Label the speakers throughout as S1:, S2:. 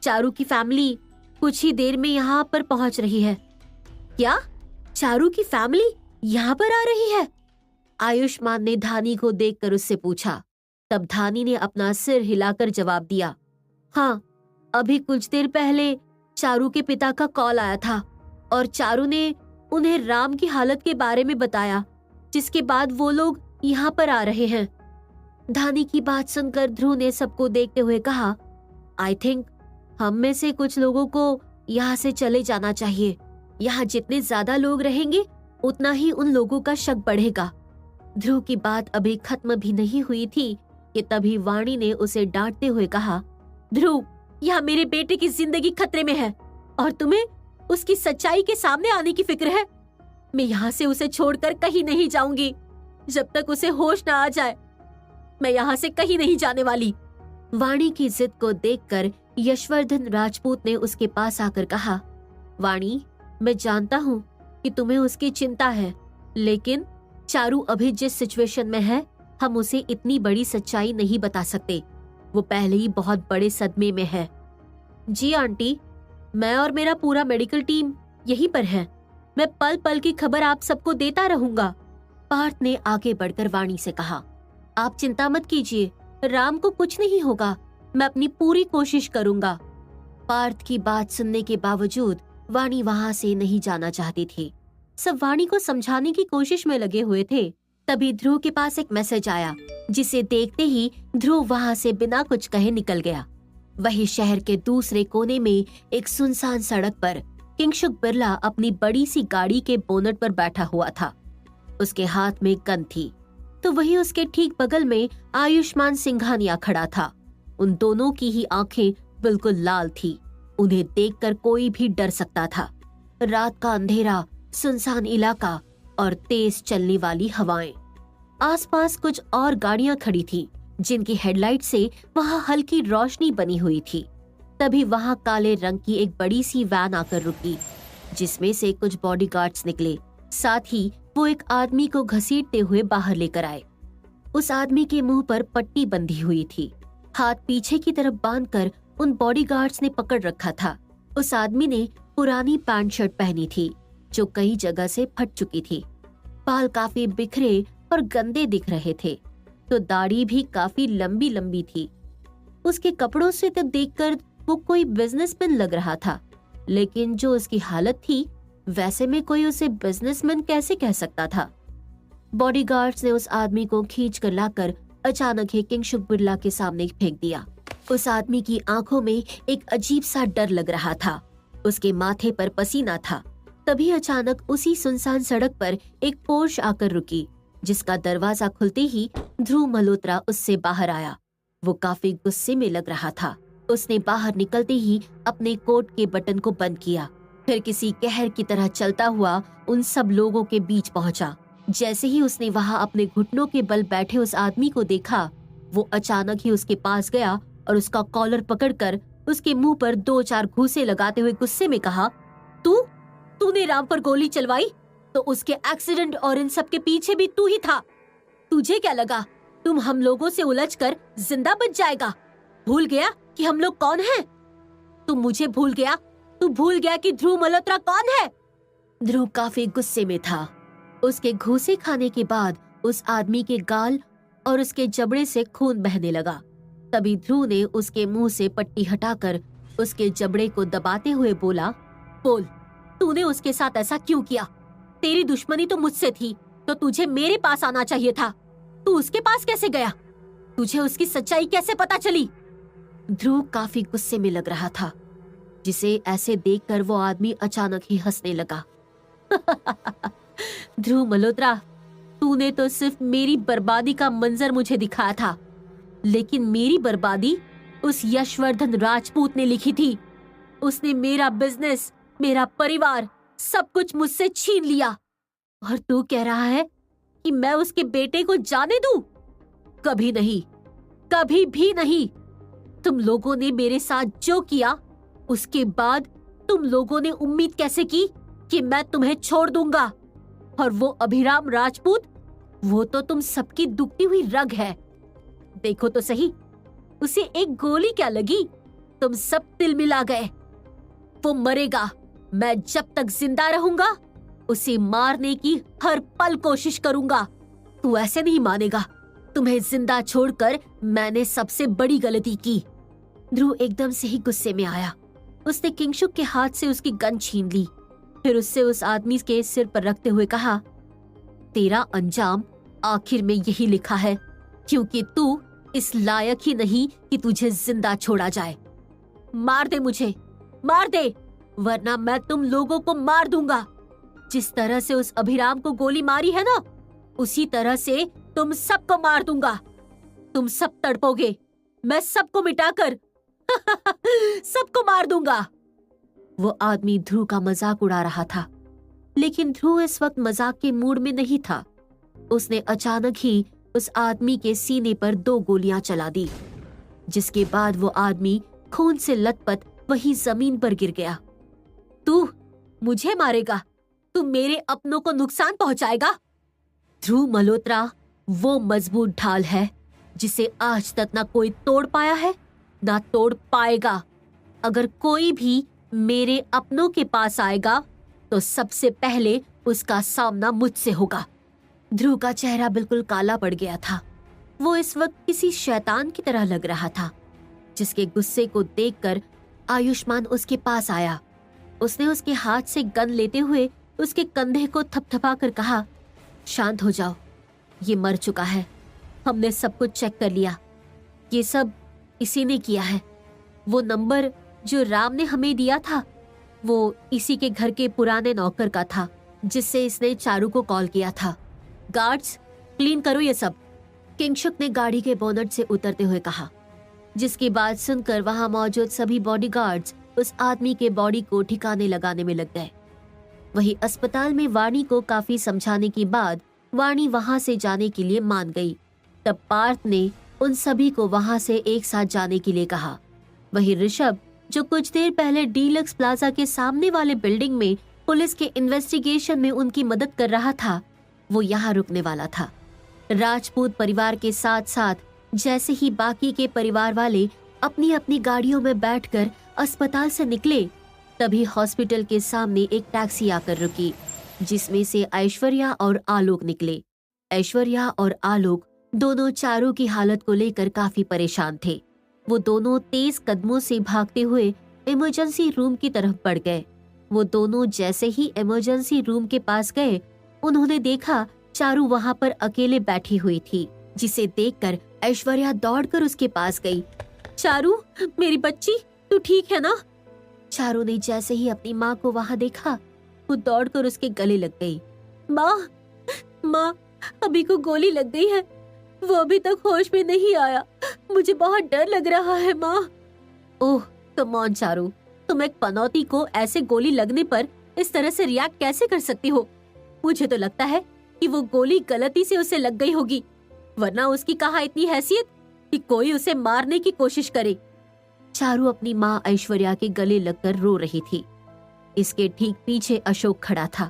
S1: चारू की फैमिली कुछ ही देर में यहाँ पर पहुंच रही है। क्या? चारू की फैमिली यहाँ पर आ रही है? आयुष्मान ने धानी को देखकर उससे पूछा। तब धानी ने अपना सिर हिलाकर जवाब दिया, हाँ, अभी कुछ देर पहले चारू के पिता का कॉल आया था और चारू ने उन्हें राम की हालत के बारे में बताया, जिसके बाद वो लोग यहाँ पर आ रहे हैं। धानी की बात सुनकर ध्रुव ने सबको देखते हुए कहा, आई थिंक हम में से कुछ लोगों को यहाँ से चले जाना चाहिए। यहाँ जितने ज्यादा लोग रहेंगे उतना ही उन लोगों का शक बढ़ेगा। ध्रुव की बात अभी खत्म भी नहीं हुई थी कि तभी वाणी ने उसे डांटते हुए कहा, ध्रुव, यहाँ मेरे बेटे की जिंदगी खतरे में है और तुम्हें उसकी सच्चाई के सामने आने की फिक्र है। मैं यहाँ से उसे छोड़कर कहीं नहीं जाऊंगी जब तक उसे होश न आ जाए। मैं यहाँ से कहीं नहीं जाने वाली। वाणी की जिद को देखकर यशवर्धन राजपूत ने उसके पास आकर कहा, वाणी, मैं जानता हूँ कि तुम्हें उसकी चिंता है, लेकिन चारू अभी जिस सिचुएशन में है, हम उसे इतनी बड़ी सच्चाई नहीं बता सकते। वो पहले ही बहुत बड़े सदमे में है। जी आंटी, मैं और मेरा पूरा मेडिकल टीम यहीं पर है। मैं पल पल की खबर आप सबको देता रहूंगा। पार्थ ने आगे बढ़कर वाणी से कहा, आप चिंता मत कीजिए, राम को कुछ नहीं होगा। मैं अपनी पूरी कोशिश करूंगा। पार्थ की बात सुनने के बावजूद वाणी वहां से नहीं जाना चाहती थी। सब वाणी को समझाने की कोशिश में लगे हुए थे। तभी ध्रुव के पास एक मैसेज आया, जिसे देखते ही ध्रुव वहां से बिना कुछ कहे निकल गया। वही शहर के दूसरे कोने में एक सुनसान सड़क पर किंगसुक बिरला अपनी बड़ी सी गाड़ी के बोनट पर बैठा हुआ था। उसके हाथ में गन थी, तो वही उसके ठीक बगल में आयुष्मान सिंघानिया खड़ा था। उन दोनों की ही आंखें बिल्कुल लाल थी। उन्हें देखकर कोई भी डर सकता था। रात का अंधेरा, सुनसान इलाका और तेज चलने वाली हवाएं। आसपास कुछ और गाड़ियां खड़ी थीं, जिनकी हेडलाइट से वहां हल्की रोशनी बनी हुई थी। तभी वहां काले रंग की एक बड़ी सी वैन आकर रुकी, जिसमें से कुछ बॉडीगार्ड्स निकले। साथ ही वो एक आदमी को घसीटते हुए बाहर लेकर आए। उस आदमी के मुंह पर पट्टी बंधी हुई थी। हाथ पीछे की तरफ बांधकर उन बॉडीगार्ड्स ने पकड़ रखा था। उस आदमी ने पुरानी पैंट शर्ट पहनी थी, जो कई जगह से फट चुकी थी। बाल काफी बिखरे और गंदे दिख रहे थे, तो दाढ़ी भी काफी लंबी लंबी थी। उसके कपड़ों से तो देखकर वो कोई बिजनेसमैन लग रहा था, लेकिन जो उसकी हालत थी, वैसे में कोई उसे बिजनेसमैन कैसे कह सकता था। बॉडीगार्ड्स ने उस आदमी को खींच कर लाकर अचानक ही किंगसुक बिरला के सामने फेंक दिया। उस आदमी की आंखों में एक अजीब सा डर लग रहा था। उसके माथे पर पसीना था। तभी अचानक उसी सुनसान सड़क पर एक पोर्श आकर रुकी, जिसका दरवाजा खुलते ही ध्रुव मल्होत्रा उससे बाहर आया। वो काफी गुस्से में लग रहा था। उसने बाहर निकलते ही अपने कोट के बटन को बंद किया, फिर किसी कहर की तरह चलता हुआ उन सब लोगों के बीच पहुंचा। जैसे ही उसने वहां अपने घुटनों के बल बैठे उस आदमी को देखा, वो अचानक ही उसके पास गया और उसका कॉलर पकड़कर उसके मुंह पर 2-4 घूंसे लगाते हुए गुस्से में कहा, तूने राम पर गोली चलवाई तो उसके एक्सीडेंट और इन सब के पीछे भी तू ही था। तुझे क्या लगा तुम हम लोगों से उलझकर जिंदा बच जाएगा? भूल गया कि हम लोग कौन हैं? तू मुझे भूल गया? तू भूल गया कि ध्रुव मल्होत्रा कौन है? ध्रुव काफी गुस्से में था। उसके घूंसे खाने के बाद उस आदमी के गाल और उसके जबड़े से खून बहने लगा। तभी ध्रुव ने उसके मुंह से पट्टी हटाकर उसके जबड़े को दबाते हुए बोला, बोल, तूने उसके साथ ऐसा क्यों किया? तेरी दुश्मनी तो मुझसे थी, तो तुझे मेरे पास आना चाहिए था। तू उसके पास कैसे गया? तुझे उसकी सच्चाई कैसे पता चली? ध्रुव काफी गुस्से में लग रहा था, जिसे ऐसे देखकर वो आदमी अचानक ही हंसने लगा। ध्रुव मल्होत्रा, तूने तो सिर्फ मेरी बर्बादी का मंजर मुझे दिखाया था, लेकिन मेरी बर्बादी उस यशवर्धन राजपूत ने लिखी थी। उसने मेरा बिजनेस, मेरा परिवार, सब कुछ मुझसे छीन लिया, और तू कह रहा है कि मैं उसके बेटे को जाने दूं? कभी नहीं, कभी भी नहीं। तुम लोगों ने मेरे साथ जो किया, उसके बाद तुम लोगों ने उम्मीद कैसे की कि मैं तुम्हें छोड़ दूंगा? और वो अभिराम राजपूत, वो तो तुम सबकी दुखती हुई रग है। देखो तो सही, उसे एक गोली क्या लगी? तुम सब तिल मिला गए। वो मरेगा, मैं जब तक जिंदा रहूंगा उसे मारने की हर पल कोशिश करूंगा। तू ऐसे नहीं मानेगा। तुम्हें जिंदा छोड़कर मैंने सबसे बड़ी गलती की। ध्रुव एकदम से ही गुस्से में आया। उसने किंगशुक के हाथ से उसकी गन छीन ली, फिर उससे उस आदमी के सिर पर रखते हुए कहा, तेरा अंजाम आखिर में यही लिखा है, क्योंकि तू इस लायक ही नहीं कि तुझे जिंदा छोड़ा जाए। मार दे मुझे, मार दे, वरना मैं तुम लोगों को मार दूंगा। जिस तरह से उस अभिराम को गोली मारी है ना, उसी तरह से तुम सबको मार दूंगा। तुम सब तड़पोगे, मैं सबको मिटाकर सबको मार दूंगा। वो आदमी ध्रुव का मजाक उड़ा रहा था, लेकिन ध्रुव इस वक्त मजाक के मूड में नहीं था। उसने अचानक ही उस आदमी के सीने पर 2 गोलियां चला दी, जिसके बाद वो आदमी खून से लथपथ वहीं जमीन पर गिर गया। तू मुझे मारेगा? तू मेरे अपनों को नुकसान पहुंचाएगा? ध्रुव मल्होत्रा वो मजबूत ढाल है जिसे आज तक ना कोई तोड़ पाया है ना तोड़ पाएगा। अगर कोई भी मेरे अपनों के पास आएगा तो सबसे पहले उसका सामना मुझसे होगा। ध्रुव का चेहरा बिल्कुल काला पड़ गया था। वो इस वक्त किसी शैतान की तरह लग रहा था, जिसके गुस्से को देखकर आयुष्मान उसके पास आया। उसने उसके हाथ से गन लेते हुए उसके कंधे को थपथपा कर कहा, शांत हो जाओ, ये मर चुका है। हमने सब कुछ चेक कर लिया, ये सब इसी ने किया है। वो नंबर जो राम ने हमें दिया था वो इसी के घर के पुराने नौकर का था, जिससे इसने चारू को कॉल किया था। गार्ड्स, क्लीन करो ये सब, किंगशुक ने गाड़ी के बोनट से उतरते हुए कहा, जिसकी बात सुनकर वहां मौजूद सभी बॉडीगार्ड्स उस आदमी के बॉडी को ठिकाने लगाने में लग गए। वहीं अस्पताल में वाणी को काफी समझाने के बाद वाणी वहां से जाने के लिए मान गई। तब पार्थ ने उन सभी को वहां से एक साथ जाने के लिए कहा। वहीं ऋषभ, जो कुछ देर पहले डीलक्स प्लाजा के सामने वाले बिल्डिंग में पुलिस के इन्वेस्टिगेशन में उनकी मदद कर रहा था, वो यहाँ रुकने वाला था। राजपूत परिवार के साथ साथ जैसे ही बाकी के परिवार वाले अपनी अपनी गाड़ियों में बैठकर अस्पताल से निकले, तभी हॉस्पिटल के सामने एक टैक्सी आकर रुकी, जिसमें से ऐश्वर्या और आलोक निकले। ऐश्वर्या और आलोक दोनों चारू की हालत को लेकर काफी परेशान थे। वो दोनों तेज कदमों से भागते हुए इमरजेंसी रूम की तरफ बढ़ गए। वो दोनों जैसे ही इमरजेंसी रूम के पास गए, उन्होंने देखा चारू वहां पर अकेले बैठी हुई थी, जिसे देखकर ऐश्वर्या दौड़कर उसके पास गई। चारू, मेरी बच्ची, तू ठीक है ना? चारू ने जैसे ही अपनी माँ को वहां देखा, वो दौड़कर उसके गले लग गई। माँ, माँ, अभी को गोली लग गई है, वो अभी तक होश में नहीं आया, मुझे बहुत डर लग रहा है माँ। ओह कम ऑन चारू, तुम एक पनौती को ऐसे गोली लगने पर इस तरह से रिएक्ट कैसे कर सकती हो? मुझे तो लगता है कि वो गोली गलती से उसे लग गई होगी, वरना उसकी कहाँ इतनी हैसियत कि कोई उसे मारने की कोशिश करे। चारू अपनी माँ ऐश्वर्या के गले लगकर रो रही थी। इसके ठीक पीछे अशोक खड़ा था।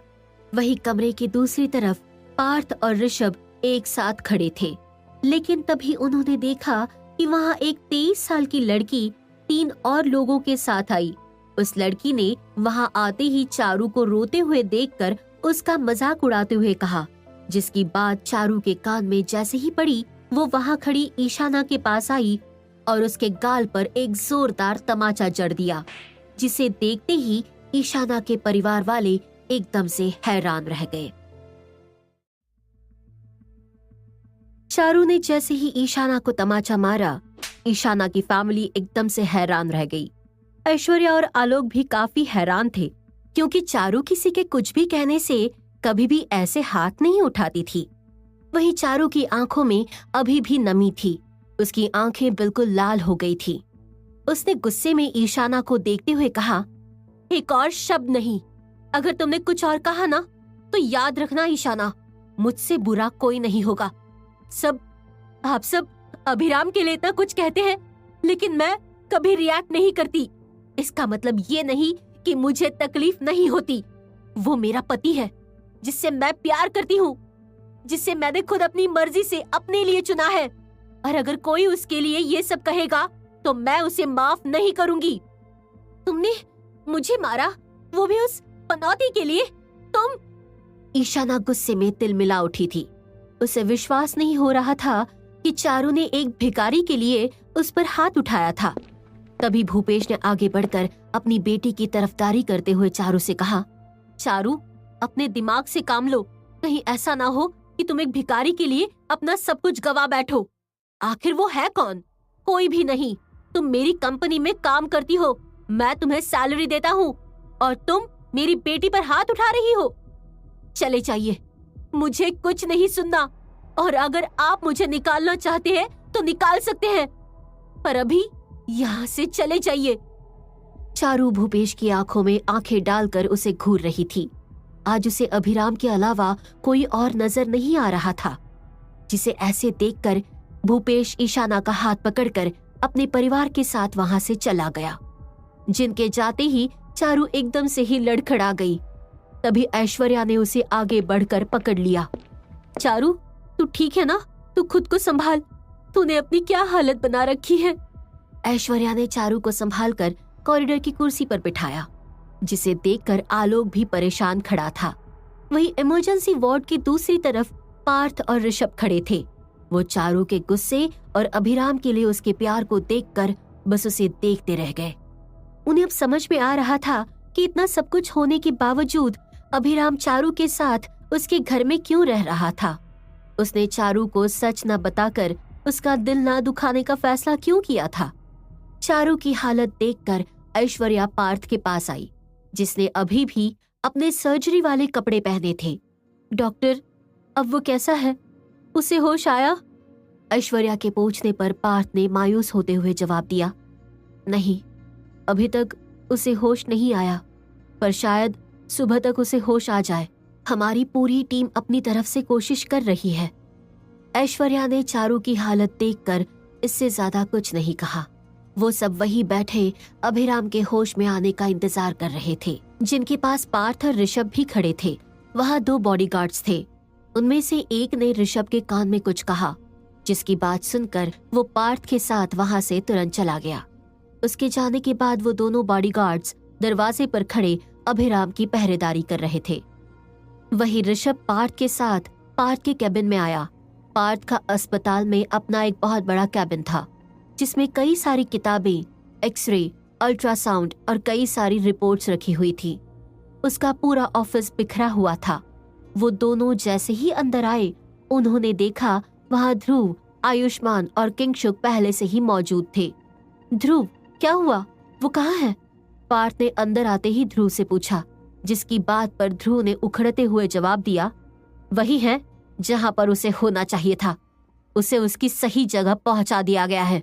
S1: वही कमरे की दूसरी तरफ पार्थ और ऋषभ एक साथ खड़े थे, लेकिन तभी उन्होंने देखा कि वहां एक 23 साल की लड़की 3 और लोगों के साथ आई। उस लड़की ने वहां आते ही चारू को रोते हुए देखकर उसका मजाक उड़ाते हुए कहा, जिसकी बात चारू के कान में जैसे ही पड़ी, वो वहां खड़ी ईशाना के पास आई और उसके गाल पर एक जोरदार तमाचा जड़ दिया, जिसे देखते ही ईशाना के परिवार वाले एकदम से हैरान रह गए। चारू ने जैसे ही ईशाना को तमाचा मारा, ईशाना की फैमिली एकदम से हैरान रह गई। ऐश्वर्या और आलोक भी काफी हैरान थे, क्योंकि चारू किसी के कुछ भी कहने से कभी भी ऐसे हाथ नहीं उठाती थी। वहीं चारू की आंखों में अभी भी नमी थी, उसकी आंखें बिल्कुल लाल हो गई थी। उसने गुस्से में ईशाना को देखते हुए कहा, एक और शब्द नहीं, अगर तुमने कुछ और कहा ना तो याद रखना ईशाना, मुझसे बुरा कोई नहीं होगा। आप सब अभिराम के लिए इतना कुछ कहते हैं, लेकिन मैं कभी रिएक्ट नहीं करती। इसका मतलब ये नहीं कि मुझे तकलीफ नहीं होती। वो मेरा पति है, जिससे मैं प्यार करती हूँ, जिससे मैंने खुद अपनी मर्जी से अपने लिए चुना है। और अगर कोई उसके लिए ये सब कहेगा तो मैं उसे माफ नहीं करूंगी। तुमने मुझे मारा, वो भी उस पनौती के लिए? तुम? ईशाना गुस्से में तिलमिला उठी थी। उसे विश्वास नहीं हो रहा था कि चारू ने एक भिखारी के लिए उस पर हाथ उठाया था। तभी भूपेश ने आगे बढ़कर अपनी बेटी की तरफदारी करते हुए चारू से कहा, चारू, अपने दिमाग से काम लो। कहीं ऐसा ना हो कि तुम एक भिखारी के लिए अपना सब कुछ गवा बैठो। आखिर वो है कौन? कोई भी नहीं। तुम मेरी कंपनी में काम करती हो, मैं तुम्हें सैलरी देता हूँ, और तुम मेरी बेटी पर हाथ उठा रही हो। चले जाइए, मुझे कुछ नहीं सुनना। और अगर आप मुझे निकालना चाहते हैं तो निकाल सकते हैं, पर अभी यहाँ से चले जाइए। चारू भूपेश की आंखों में आंखें डालकर उसे घूर रही थी। आज उसे अभिराम के अलावा कोई और नजर नहीं आ रहा था, जिसे ऐसे देखकर भूपेश ईशाना का हाथ पकड़कर अपने परिवार के साथ वहां से चला गया। जिनके जाते ही चारू एकदम से ही लड़खड़ा गई। तभी ऐश्वर्या ने उसे आगे बढ़कर पकड़ लिया। चारू, तू ठीक है ना? तू खुद को संभाल, तूने अपनी क्या हालत बना रखी है। ऐश्वर्या ने चारू को संभालकर कॉरिडोर की कुर्सी पर बिठाया, जिसे देखकर आलोक भी परेशान खड़ा था। वहीं इमरजेंसी वार्ड की दूसरी तरफ पार्थ और ऋषभ खड़े थे। वो चारू के गुस्से और अभिराम के लिए उसके प्यार को देखकर बस उसे देखते रह गए। उन्हें अब समझ में आ रहा था कि इतना सब कुछ होने के बावजूद अभिराम चारू के साथ उसके घर में क्यों रह रहा था। उसने चारू को सच न बताकर उसका दिल ना दुखाने का फैसला क्यों किया था। चारू की हालत देखकर ऐश्वर्या पार्थ के पास आई, जिसने अभी भी अपने सर्जरी वाले कपड़े पहने थे। डॉक्टर, अब वो कैसा है? उसे होश आया? ऐश्वर्या के पूछने पर पार्थ ने मायूस होते हुए जवाब दिया, नहीं, अभी तक उसे होश नहीं आया, पर शायद सुबह तक उसे होश आ जाए। हमारी पूरी टीम अपनी तरफ से कोशिश कर रही है। ऐश्वर्या ने चारू की हालत देखकर इससे ज्यादा कुछ नहीं कहा। वो सब वहीं बैठे अभिराम के होश में आने का इंतजार कर रहे थे। जिनके पास पार्थ और ऋषभ भी खड़े थे, वहाँ 2 बॉडीगार्ड्स थे। उनमें से एक ने ऋषभ के कान में कुछ कहा, जिसकी बात सुनकर वो पार्थ के साथ वहाँ से तुरंत चला गया। उसके जाने के बाद वो दोनों बॉडीगार्ड्स दरवाजे पर खड़े अभिराम की पहरेदारी कर रहे थे। वहीं ऋषभ पार्थ के साथ पार्थ के कैबिन में आया। पार्थ का अस्पताल में अपना एक बहुत बड़ा कैबिन था, जिसमें कई सारी किताबें, एक्सरे, अल्ट्रासाउंड और कई सारी रिपोर्ट्स रखी हुई थी। उसका पूरा ऑफिस बिखरा हुआ था। वो दोनों जैसे ही अंदर आए, उन्होंने देखा वहाँ ध्रुव, आयुष्मान और किंगशुक पहले से ही मौजूद थे। ध्रुव, क्या हुआ? वो कहाँ है? पार्थ ने अंदर आते ही ध्रुव से पूछा, जिसकी बात पर ध्रुव ने उखड़ते हुए जवाब दिया, वही है जहाँ पर उसे होना चाहिए था। उसे उसकी सही जगह पहुंचा दिया गया है।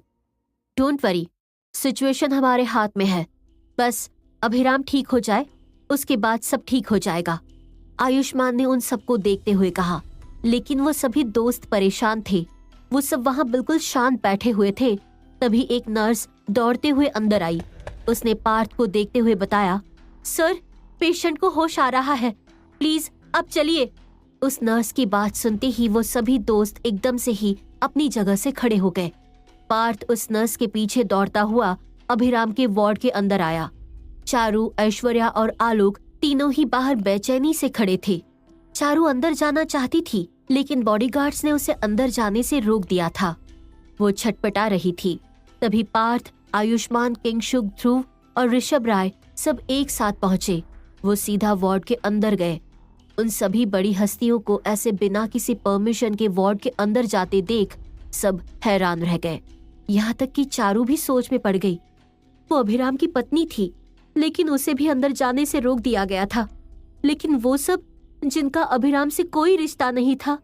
S1: डोंट वरी, सिचुएशन हमारे हाथ में है। बस अभिराम ठीक हो जाए, उसके बाद सब ठीक हो जाएगा। आयुष्मान ने उन सबको देखते हुए कहा। लेकिन वो सभी दोस्त परेशान थे। वो सब वहाँ बिल्कुल शांत बैठे हुए थे। तभी एक नर्स दौड़ते हुए अंदर आई। उसने पार्थ को देखते हुए बताया, सर, पेशेंट को होश आ रहा है, प्लीज अब चलिए। उस नर्स की बात सुनते ही वो सभी दोस्त एकदम से ही अपनी जगह से खड़े हो गए। पार्थ उस नर्स के पीछे दौड़ता हुआ अभिराम के वार्ड के अंदर आया। चारू, ऐश्वर्या और आलोक तीनों ही बाहर बेचैनी से खड़े थे। चारू अंदर जाना चाहती थी, लेकिन बॉडीगार्ड्स ने उसे अंदर जाने से रोक दिया था। वो छटपटा रही थी। तभी पार्थ, आयुष्मान, किंगशुक, ध्रुव और ऋषभ राय सब एक साथ पहुंचे। वो सीधा वार्ड के अंदर गए। उन सभी बड़ी हस्तियों को ऐसे बिना किसी परमिशन के वार्ड के अंदर जाते देख सब हैरान रह गए। यहाँ तक कि चारू भी सोच में पड़ गई। वो अभिराम की पत्नी थी, लेकिन उसे भी अंदर जाने से रोक दिया गया था। लेकिन वो सब जिनका अभिराम से कोई रिश्ता नहीं था,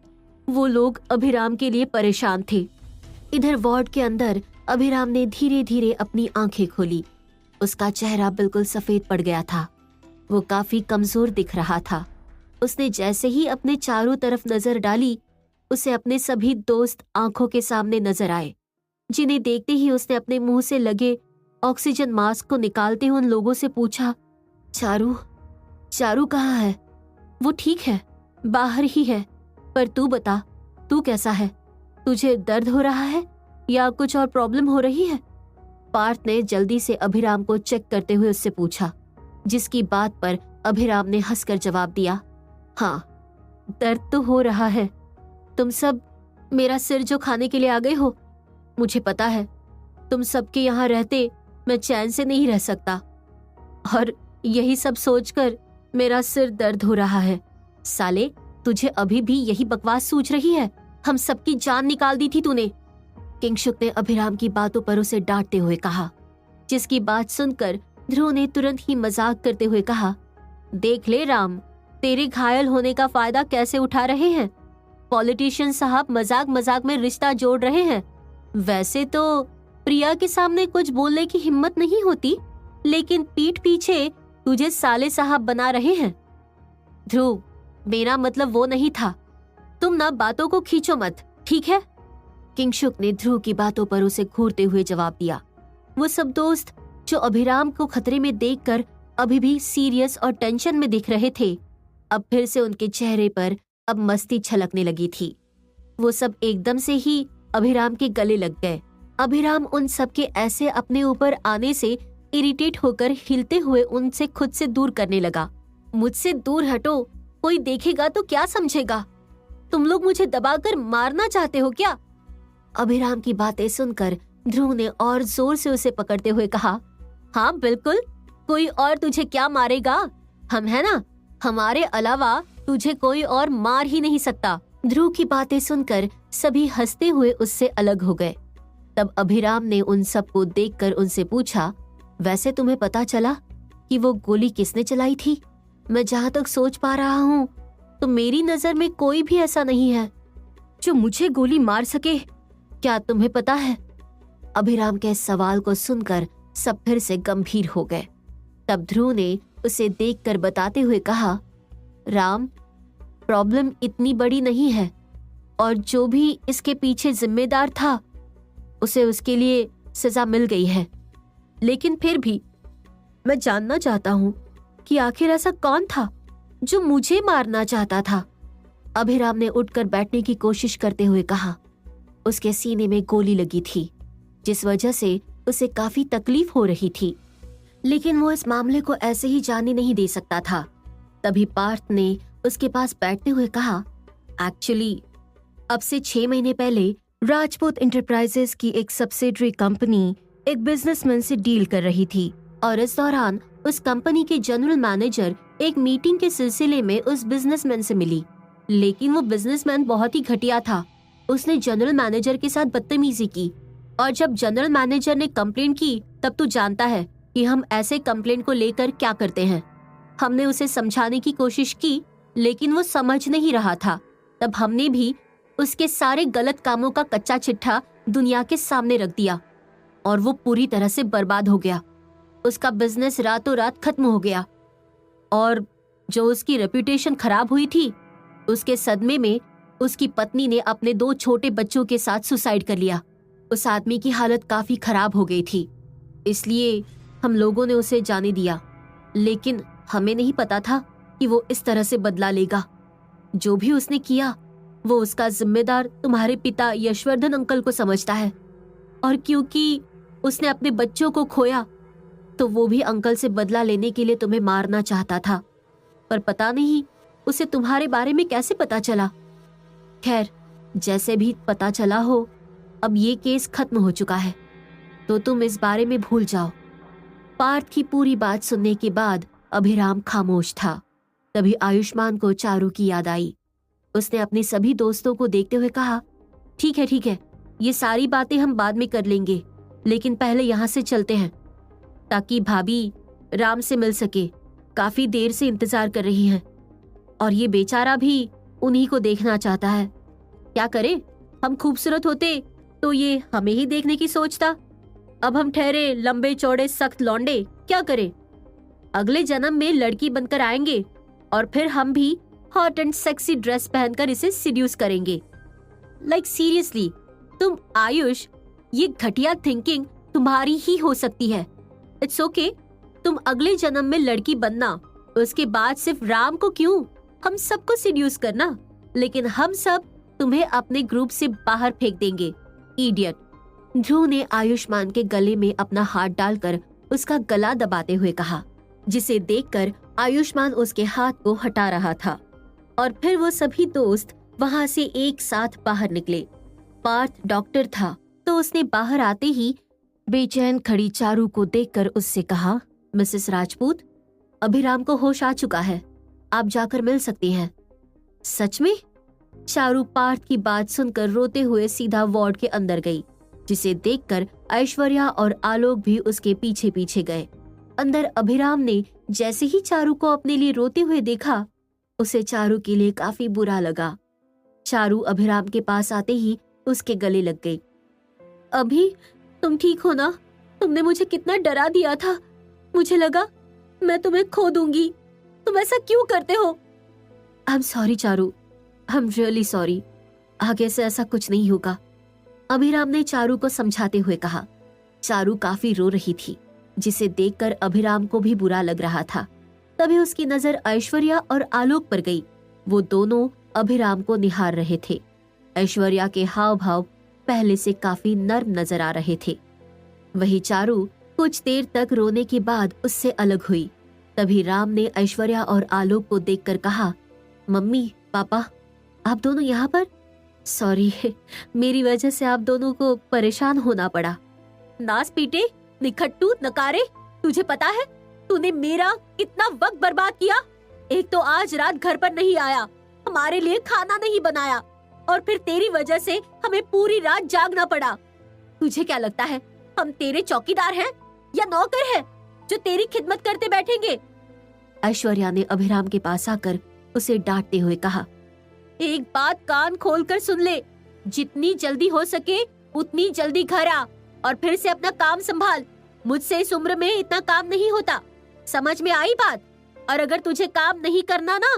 S1: वो लोग अभिराम के लिए परेशान थे। इधर वार्ड के अंदर अभिराम ने धीरे धीरे अपनी आंखें खोली। उसका चेहरा बिल्कुल सफेद पड़ गया था। वो काफी कमजोर दिख रहा था। उसने जैसे ही अपने चारों तरफ नजर डाली, उसे अपने सभी दोस्त आंखों के सामने नजर आए, जिन्हें देखते ही उसने अपने मुंह से लगे ऑक्सीजन मास्क को निकालते हुए उन लोगों से पूछा, चारू, चारू कहाँ है? वो ठीक है, बाहर ही है, पर तू बता, तू कैसा है? तुझे दर्द हो रहा है या कुछ और प्रॉब्लम हो रही है? पार्थ ने जल्दी से अभिराम को चेक करते हुए उससे पूछा, जिसकी बात पर अभिराम ने हंसकर जवाब दिया, हाँ दर्द तो हो रहा है। तुम सब मेरा सिर जो खाने के लिए आ गए हो, मुझे पता है तुम सबके यहाँ रहते मैं चैन से नहीं रह सकता, और यही सब सोचकर मेरा सिर दर्द हो रहा है। साले, तुझे अभी भी यही बकवास सूझ रही है? हम सबकी जान निकाल दी थी तूने। किंगशुक ने अभिराम की बातों पर उसे डांटते हुए कहा, जिसकी बात सुनकर ध्रुव ने तुरंत ही मजाक करते हुए कहा, देख ले राम, तेरे घायल होने का फायदा कैसे उठा रहे हैं। पॉलिटिशियन साहब मजाक मजाक में रिश्ता जोड़ रहे हैं। वैसे तो प्रिया के सामने कुछ बोलने की हिम्मत नहीं होती, लेकिन पीठ पीछे तुझे साले साहब बना रहे हैं। ध्रुव, मेरा मतलब वो नहीं था। तुम ना बातों को खींचो मत, ठीक है? किंगशुक ने ध्रुव की बातों पर उसे घूरते हुए जवाब दिया। वो सब दोस्त जो अभिराम को खतरे में देखकर अभी भी सीरियस और टेंशन में दिख रहे थे, अब फिर से उनके चेहरे पर अब मस्ती छलकने लगी थी। वो सब एकदम से ही अभिराम के गले लग गए। अभिराम उन सब के ऐसे अपने ऊपर आने से इरिटेट होकर हिलते हुए उनसे खुद से दूर करने लगा। मुझसे दूर हटो, कोई देखेगा तो क्या समझेगा? तुम लोग मुझे दबाकर मारना चाहते हो क्या? अभिराम की बातें सुनकर ध्रुव ने और जोर से उसे पकड़ते हुए कहा, हाँ बिल्कुल, कोई और तुझे क्या मारेगा? हम है ना, हमारे अलावा तुझे कोई और मार ही नहीं सकता। ध्रुव की बातें सुनकर सभी हंसते हुए उससे अलग हो गए। तब अभिराम ने उन सबको देखकर उनसे पूछा, वैसे तुम्हें पता चला कि वो गोली किसने चलाई थी? मैं जहाँ तक सोच पा रहा हूँ तो मेरी नजर में कोई भी ऐसा नहीं है जो मुझे गोली मार सके। क्या तुम्हें पता है? अभिराम के सवाल को सुनकर सब फिर से गंभीर हो गए। तब ध्रुव ने उसे देखकर बताते हुए कहा, राम, प्रॉब्लम इतनी बड़ी नहीं है, और जो भी इसके पीछे जिम्मेदार था उसे उसके लिए सजा मिल गई है। लेकिन फिर भी मैं जानना चाहता हूँ कि आखिर ऐसा कौन था जो मुझे मारना चाहता था। अभिराम ने उठकर बैठने की कोशिश करते हुए कहा। उसके सीने में गोली लगी थी, जिस वजह से उसे काफी तकलीफ हो रही थी, लेकिन वो इस मामले को ऐसे ही जाने नहीं दे सकता था। तभी पार्थ ने उसके पास बैठते हुए कहा, एक्चुअली अब से 6 महीने पहले राजपूत इंटरप्राइजेस की एक सब्सिडरी कंपनी एक बिजनेसमैन से डील कर रही थी, और इस दौरान उस कंपनी के जनरल मैनेजर एक मीटिंग के सिलसिले में उस बिजनेसमैन से मिली। लेकिन वो बिजनेसमैन बहुत ही घटिया था। उसने जनरल मैनेजर के साथ बदतमीजी की, और जब जनरल मैनेजर ने कंप्लेंट की, तब तू जानता है कि हम ऐसे कंप्लेंट को लेकर क्या करते हैं। हमने उसे समझाने की कोशिश की, लेकिन वो समझ नहीं रहा था। तब हमने भी उसके सारे गलत कामों का कच्चा चिट्ठा दुनिया के सामने रख दिया, और वो पूरी तरह से बर्बाद हो गया। उसका बिजनेस रातों रात खत्म हो गया, और जो उसकी रेपुटेशन खराब हुई थी, उसके सदमे में उसकी पत्नी ने अपने 2 छोटे बच्चों के साथ सुसाइड कर लिया। उस आदमी की हालत काफी खराब हो गई थी, इसलिए हम लोगों ने उसे जाने दिया। लेकिन हमें नहीं पता था कि वो इस तरह से बदला लेगा। जो भी उसने किया, वो उसका जिम्मेदार तुम्हारे पिता यशवर्धन अंकल को समझता है, और क्योंकि उसने अपने बच्चों को खोया, तो वो भी अंकल से बदला लेने के लिए तुम्हें मारना चाहता था। पर पता नहीं उसे तुम्हारे बारे में कैसे पता चला। खैर, जैसे भी पता चला हो, अब ये केस खत्म हो चुका है, तो तुम इस बारे में भूल जाओ। पार्थ की पूरी बात सुनने के बाद अभिराम खामोश था। तभी आयुष्मान को चारू की याद आई। उसने अपने सभी दोस्तों को देखते हुए कहा, ठीक है, ये सारी बातें हम बाद में कर लेंगे, लेकिन पहले यहाँ से चलते हैं, ताकि भाभी राम से मिल सके। काफी देर से इंतजार कर रही हैं, और ये बेचारा भी उन्हीं को देखना चाहता है। क्या करे, हम खूबसूरत होते तो ये हमें ही देखने की सोचता। अब हम ठहरे लंबे चौड़े सख्त लौंडे, क्या करे। अगले जन्म में लड़की बनकर आएंगे, और फिर हम भी हॉट एंड सेक्सी ड्रेस पहनकर इसे सीड्यूस करेंगे। लाइक सीरियसली, तुम आयुष, ये घटिया थिंकिंग तुम्हारी ही हो सकती है। इट्स ओके, तुम अगले जन्म में लड़की बनना, उसके बाद सिर्फ राम को क्यों, हम सबको सीड्यूस करना, लेकिन हम सब तुम्हें अपने ग्रुप से बाहर फेंक देंगे, इडियट। ध्रुव ने आयुष्मान के गले में अपना हाथ डालकर उसका गला दबाते हुए कहा, जिसे देखकर आयुष्मान उसके हाथ को हटा रहा था। और फिर वो सभी दोस्त वहां से एक साथ बाहर निकले। पार्थ डॉक्टर था, तो उसने बाहर आते ही बेचैन खड़ी चारू को देखकर उससे कहा, मिसेस राजपूत, अभिराम को होश आ चुका है, आप जाकर मिल सकती हैं। सच में? चारू पार्थ की बात सुनकर रोते हुए सीधा वार्ड के अंदर गई, जिसे देखकर ऐश्वर्या और आलोक भी उसके पीछे पीछे गए। अंदर अभिराम ने जैसे ही चारू को अपने लिए रोते हुए देखा, उसे चारू के लिए काफी बुरा लगा। चारू अभिराम के पास आते ही उसके गले लग गई। अभी तुम ठीक हो ना? तुमने मुझे कितना डरा दिया था, मुझे लगा मैं तुम्हें खो दूंगी। तुम ऐसा क्यों करते हो? I am sorry Charu, I am really sorry. आगे से ऐसा कुछ नहीं होगा, अभिराम ने चारू को समझाते हुए कहा। चारू काफी रो रही थी, जिसे देखकर अभिराम को भी बुरा लग रहा था। तभी उसकी नजर ऐश्वर्या और आलोक पर गई। वो दोनों अभिराम को निहार रहे थे। ऐश्वर्या के हाव भाव पहले से काफी नर्म नजर आ रहे थे। वही चारू कुछ देर तक रोने के बाद उससे अलग हुई। तभी राम ने ऐश्वर्या और आलोक को देखकर कहा, मम्मी पापा, आप दोनों यहाँ पर? सॉरी, मेरी वजह से आप दोनों को परेशान होना पड़ा। नास पीटे, निखट्टू, नकारे, तुझे पता है तूने मेरा कितना वक्त बर्बाद किया? एक तो आज रात घर पर नहीं आया, हमारे लिए खाना नहीं बनाया, और फिर तेरी वजह से हमें पूरी रात जागना पड़ा। तुझे क्या लगता है हम तेरे चौकीदार हैं या नौकर हैं जो तेरी खिदमत करते बैठेंगे? ऐश्वर्या ने अभिराम के पास आकर उसे डांटते हुए कहा, एक बात कान खोलकर सुन ले, जितनी जल्दी हो सके उतनी जल्दी घर आ और फिर से अपना काम संभाल। मुझसे इस उम्र में इतना काम नहीं होता, समझ में आई बात? और अगर तुझे काम नहीं करना ना,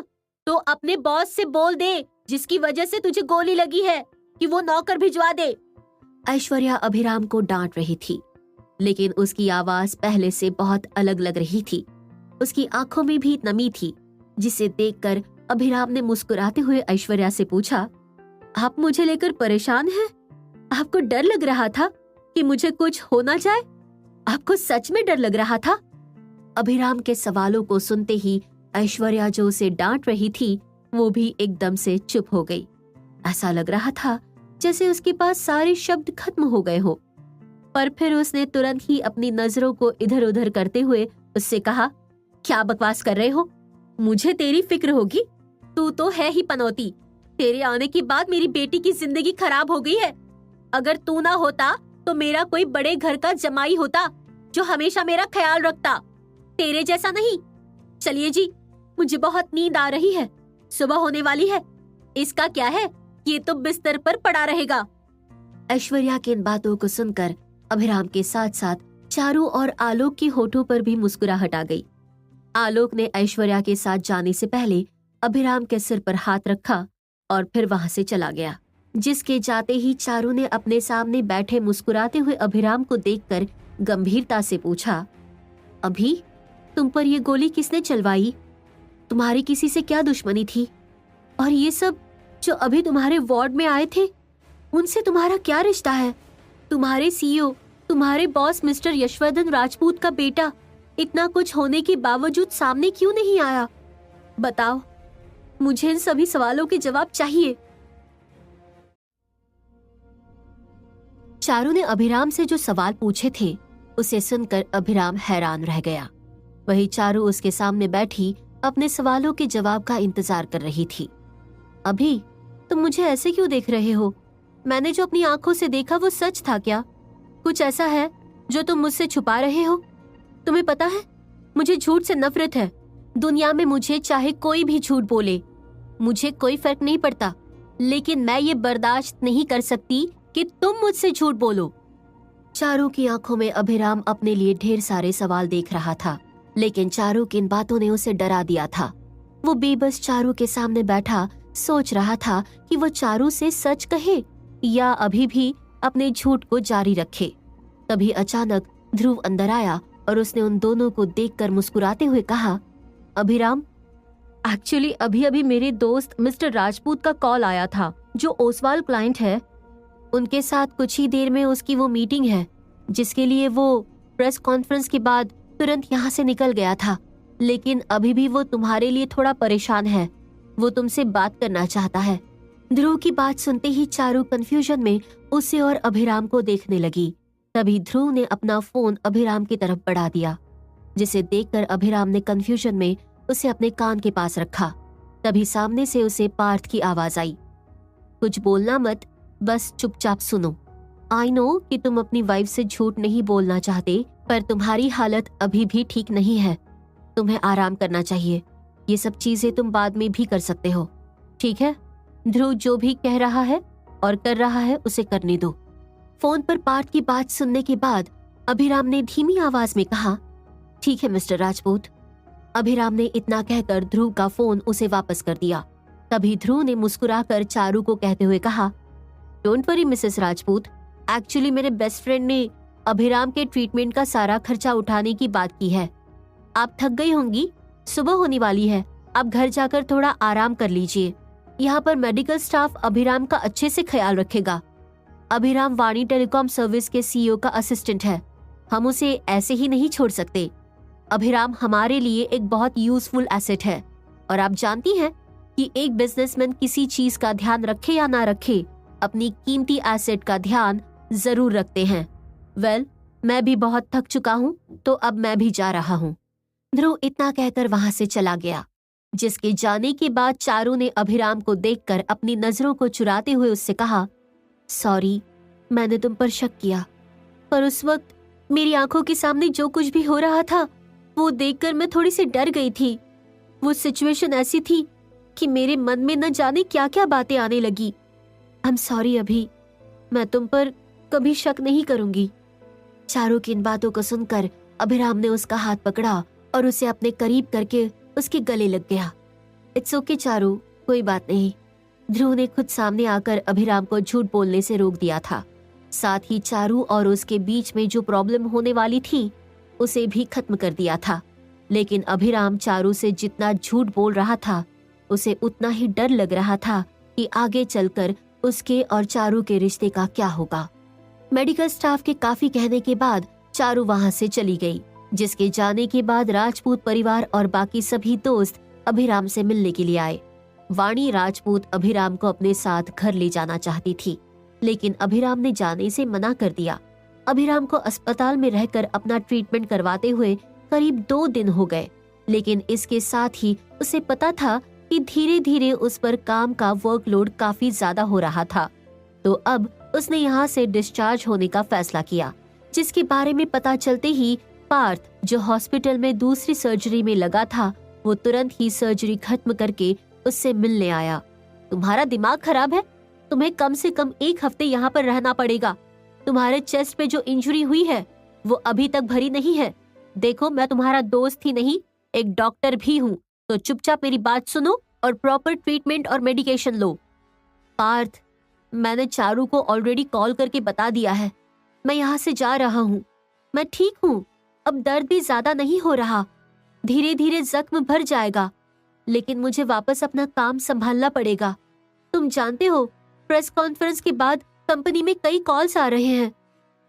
S1: तो अपने बॉस से बोल दे, जिसकी वजह से तुझे गोली लगी है, कि वो नौकर भिजवा दे। ऐश्वर्या अभिराम को डांट रही थी, लेकिन उसकी आवाज पहले से बहुत अलग लग रही थी। उसकी आंखों में भी नमी थी, जिसे देखकर अभिराम ने मुस्कुराते हुए ऐश्वर्या से पूछा, आप मुझे लेकर परेशान हैं? आपको डर लग रहा था कि मुझे कुछ हो ना जाए? आपको सच में डर लग रहा था? अभिराम के सवालों को सुनते ही ऐश्वर्या जो उसे डांट रही थी, वो भी एकदम से चुप हो गई। ऐसा लग रहा था जैसे उसके पास सारे शब्द खत्म हो गए हो। पर फिर उसने तुरंत ही अपनी नजरों को इधर उधर करते हुए उससे कहा, क्या बकवास कर रहे हो? मुझे तेरी फिक्र होगी? तू तो है ही पनौती। तेरे आने के बाद मेरी बेटी की जिंदगी खराब हो गई है। अगर तू ना होता तो मेरा कोई बड़े घर का जमाई होता जो हमेशा मेरा ख्याल रखता, तेरे जैसा नहीं। चलिए जी, मुझे बहुत नींद आ रही है, सुबह होने वाली है। इसका क्या है, ये तो बिस्तर पर पड़ा रहेगा। ऐश्वर्या की इन बातों को सुनकर अभिराम के साथ साथ चारू और आलोक की होठों पर भी मुस्कुराहट आ गई। आलोक ने ऐश्वर्या के साथ जाने से पहले अभिराम के सिर पर हाथ रखा और फिर वहां से चला गया। जिसके जाते ही चारू ने अपने सामने बैठे मुस्कुराते हुए अभिराम को देखकर गंभीरता से पूछा, अभी तुम पर ये गोली किसने चलवाई? तुम्हारी किसी से क्या दुश्मनी थी? और ये सब जो अभी तुम्हारे वार्ड में आए थे, उनसे तुम्हारा क्या रिश्ता है? तुम्हारे सीईओ, तुम्हारे बॉस मिस्टर यशवर्धन राजपूत का बेटा इतना कुछ होने के बावजूद सामने क्यों नहीं आया? बताओ, मुझे इन सभी सवालों के जवाब चाहिए। चारू ने अभिराम से जो सवाल पूछे थे, उसे सुनकर अभिराम हैरान रह गया। वही चारू उसके सामने बैठी अपने सवालों के जवाब का इंतजार कर रही थी। अभी तुम मुझे ऐसे क्यों देख रहे हो? मैंने जो अपनी आंखों से देखा वो सच था क्या? कुछ ऐसा है जो तुम मुझसे छुपा रहे हो? तुम्हें पता है, मुझे झूठ से नफरत है। दुनिया में मुझे चाहे कोई भी झूठ बोले, मुझे कोई फर्क नहीं पड़ता, लेकिन मैं ये बर्दाश्त नहीं कर सकती कि तुम मुझसे झूठ बोलो। चारू की आंखों में अभिराम अपने लिए ढेर सारे सवाल देख रहा था, लेकिन चारू की इन बातों ने उसे डरा दिया था। वो बेबस चारू के सामने बैठा सोच रहा था कि वो चारू से सच कहे या अभी भी अपने झूठ को जारी रखे। तभी अचानक ध्रुव अंदर आया और उसने उन दोनों को देखकर मुस्कुराते हुए कहा, अभिराम, एक्चुअली अभी अभी मेरे दोस्त मिस्टर राजपूत का कॉल आया था, जो ओसवाल क्लाइंट है। उनके साथ कुछ ही देर में उसकी वो मीटिंग है जिसके लिए वो प्रेस कॉन्फ्रेंस के बाद तुरंत यहाँ से निकल गया था। लेकिन अभी भी वो तुम्हारे लिए थोड़ा परेशान है, वो तुमसे बात करना चाहता है। ध्रुव की बात सुनते ही चारू कंफ्यूजन में उसे और अभिराम को देखने लगी। तभी ध्रुव ने अपना फोन अभिराम की तरफ बढ़ा दिया, जिसे देखकर अभिराम ने कंफ्यूजन में उसे अपने कान के पास रखा। तभी सामने से उसे पार्थ की आवाज आई, कुछ बोलना मत, बस चुपचाप सुनो। आई नो कि तुम अपनी वाइफ से झूठ नहीं बोलना चाहते, पर तुम्हारी हालत अभी भी ठीक नहीं है। तुम्हें आराम करना चाहिए। ये सब चीजें तुम बाद में भी कर सकते हो, ठीक है? ध्रुव जो भी कह रहा है और कर रहा है उसे करने दो। फोन पर पार्थ की बात सुनने के बाद अभिराम ने धीमी आवाज में कहा, ठीक है मिस्टर राजपूत। अभिराम ने इतना कहकर ध्रुव का फोन उसे वापस कर दिया। तभी ध्रुव ने मुस्कुराकर चारू को कहते हुए कहा, don't worry Mrs Rajput, actually मेरे बेस्ट फ्रेंड ने अभिराम के ट्रीटमेंट का सारा खर्चा उठाने की बात की है। आप थक गई होंगी, सुबह होने वाली है, आप घर जाकर थोड़ा आराम कर लीजिए। यहाँ पर मेडिकल स्टाफ अभिराम का अच्छे से ख्याल रखेगा। अभिराम वाणी टेलीकॉम सर्विस के सीईओ का असिस्टेंट है, हम उसे ऐसे ही नहीं छोड़ सकते। अभिराम हमारे लिए एक बहुत यूजफुल एसेट है, और आप जानती हैं कि एक बिजनेसमैन किसी चीज का ध्यान रखे या ना रखे, अपनी कीमती एसेट का ध्यान जरूर रखते हैं। वेल, मैं भी बहुत थक चुका हूँ, तो अब मैं भी जा रहा हूँ। ध्रुव इतना कहकर वहां से चला गया, जिसके जाने के बाद चारू ने अभिराम को देखकर अपनी नजरों को चुराते हुए उससे कहा, सॉरी, मैंने तुम पर शक किया, पर उस वक्त मेरी आंखों के सामने जो कुछ भी हो रहा था वो देखकर मैं थोड़ी सी डर गई थी। वो सिचुएशन ऐसी थी कि मेरे मन में न जाने क्या क्या बातें आने लगी। आई एम सॉरी अभी, मैं तुम पर कभी शक नहीं करूंगी। चारू की इन बातों को सुनकर अभिराम ने उसका हाथ पकड़ा और उसे अपने करीब करके उसके गले लग गया। इट्स ओके चारू, कोई बात नहीं। ध्रुव ने खुद सामने आकर अभिराम को झूठ बोलने से रोक दिया था। साथ ही चारू और उसके बीच में जो प्रॉब्लम होने वाली थी उसे भी खत्म कर दिया था। लेकिन अभिराम चारू से जितना झूठ बोल रहा था, उसे उतना ही डर लग रहा था कि आगे चलकर उसके और चारू के रिश्ते का क्या होगा। मेडिकल स्टाफ के काफी कहने के बाद चारू वहां से चली गई, जिसके जाने के बाद राजपूत परिवार और बाकी सभी दोस्त अभिराम से मिलने के लिए आए। वाणी राजपूत अभिराम को अपने साथ घर ले जाना चाहती थी, लेकिन अभिराम ने जाने से मना कर दिया। अभिराम को अस्पताल में रहकर अपना ट्रीटमेंट करवाते हुए करीब 2 दिन हो गए, लेकिन इसके साथ ही उसे पता था कि धीरे धीरे उस पर काम का वर्कलोड काफी ज्यादा हो रहा था। तो अब उसने यहाँ से डिस्चार्ज होने का फैसला किया, जिसके बारे में पता चलते ही पार्थ, जो हॉस्पिटल में दूसरी सर्जरी में लगा था, वो तुरंत ही सर्जरी खत्म करके उससे मिलने आया। तुम्हारा दिमाग खराब है, तुम्हें कम से कम 1 हफ्ते यहाँ पर रहना पड़ेगा। तुम्हारे चेस्ट पे जो इंजरी हुई है वो अभी तक भरी नहीं है। देखो, मैं तुम्हारा दोस्त ही नहीं, एक डॉक्टर भी हूँ, तो चुपचाप मेरी बात सुनो और प्रॉपर ट्रीटमेंट और मेडिकेशन लो। पार्थ, मैंने चारू को ऑलरेडी कॉल करके बता दिया है, मैं यहाँ से जा रहा हूँ। मैं ठीक हूँ, अब दर्द भी ज्यादा नहीं हो रहा, धीरे धीरे जख्म भर जाएगा, लेकिन मुझे वापस अपना काम संभालना पड़ेगा। तुम जानते हो, प्रेस कॉन्फ्रेंस के बाद कंपनी में कई कॉल्स आ रहे हैं,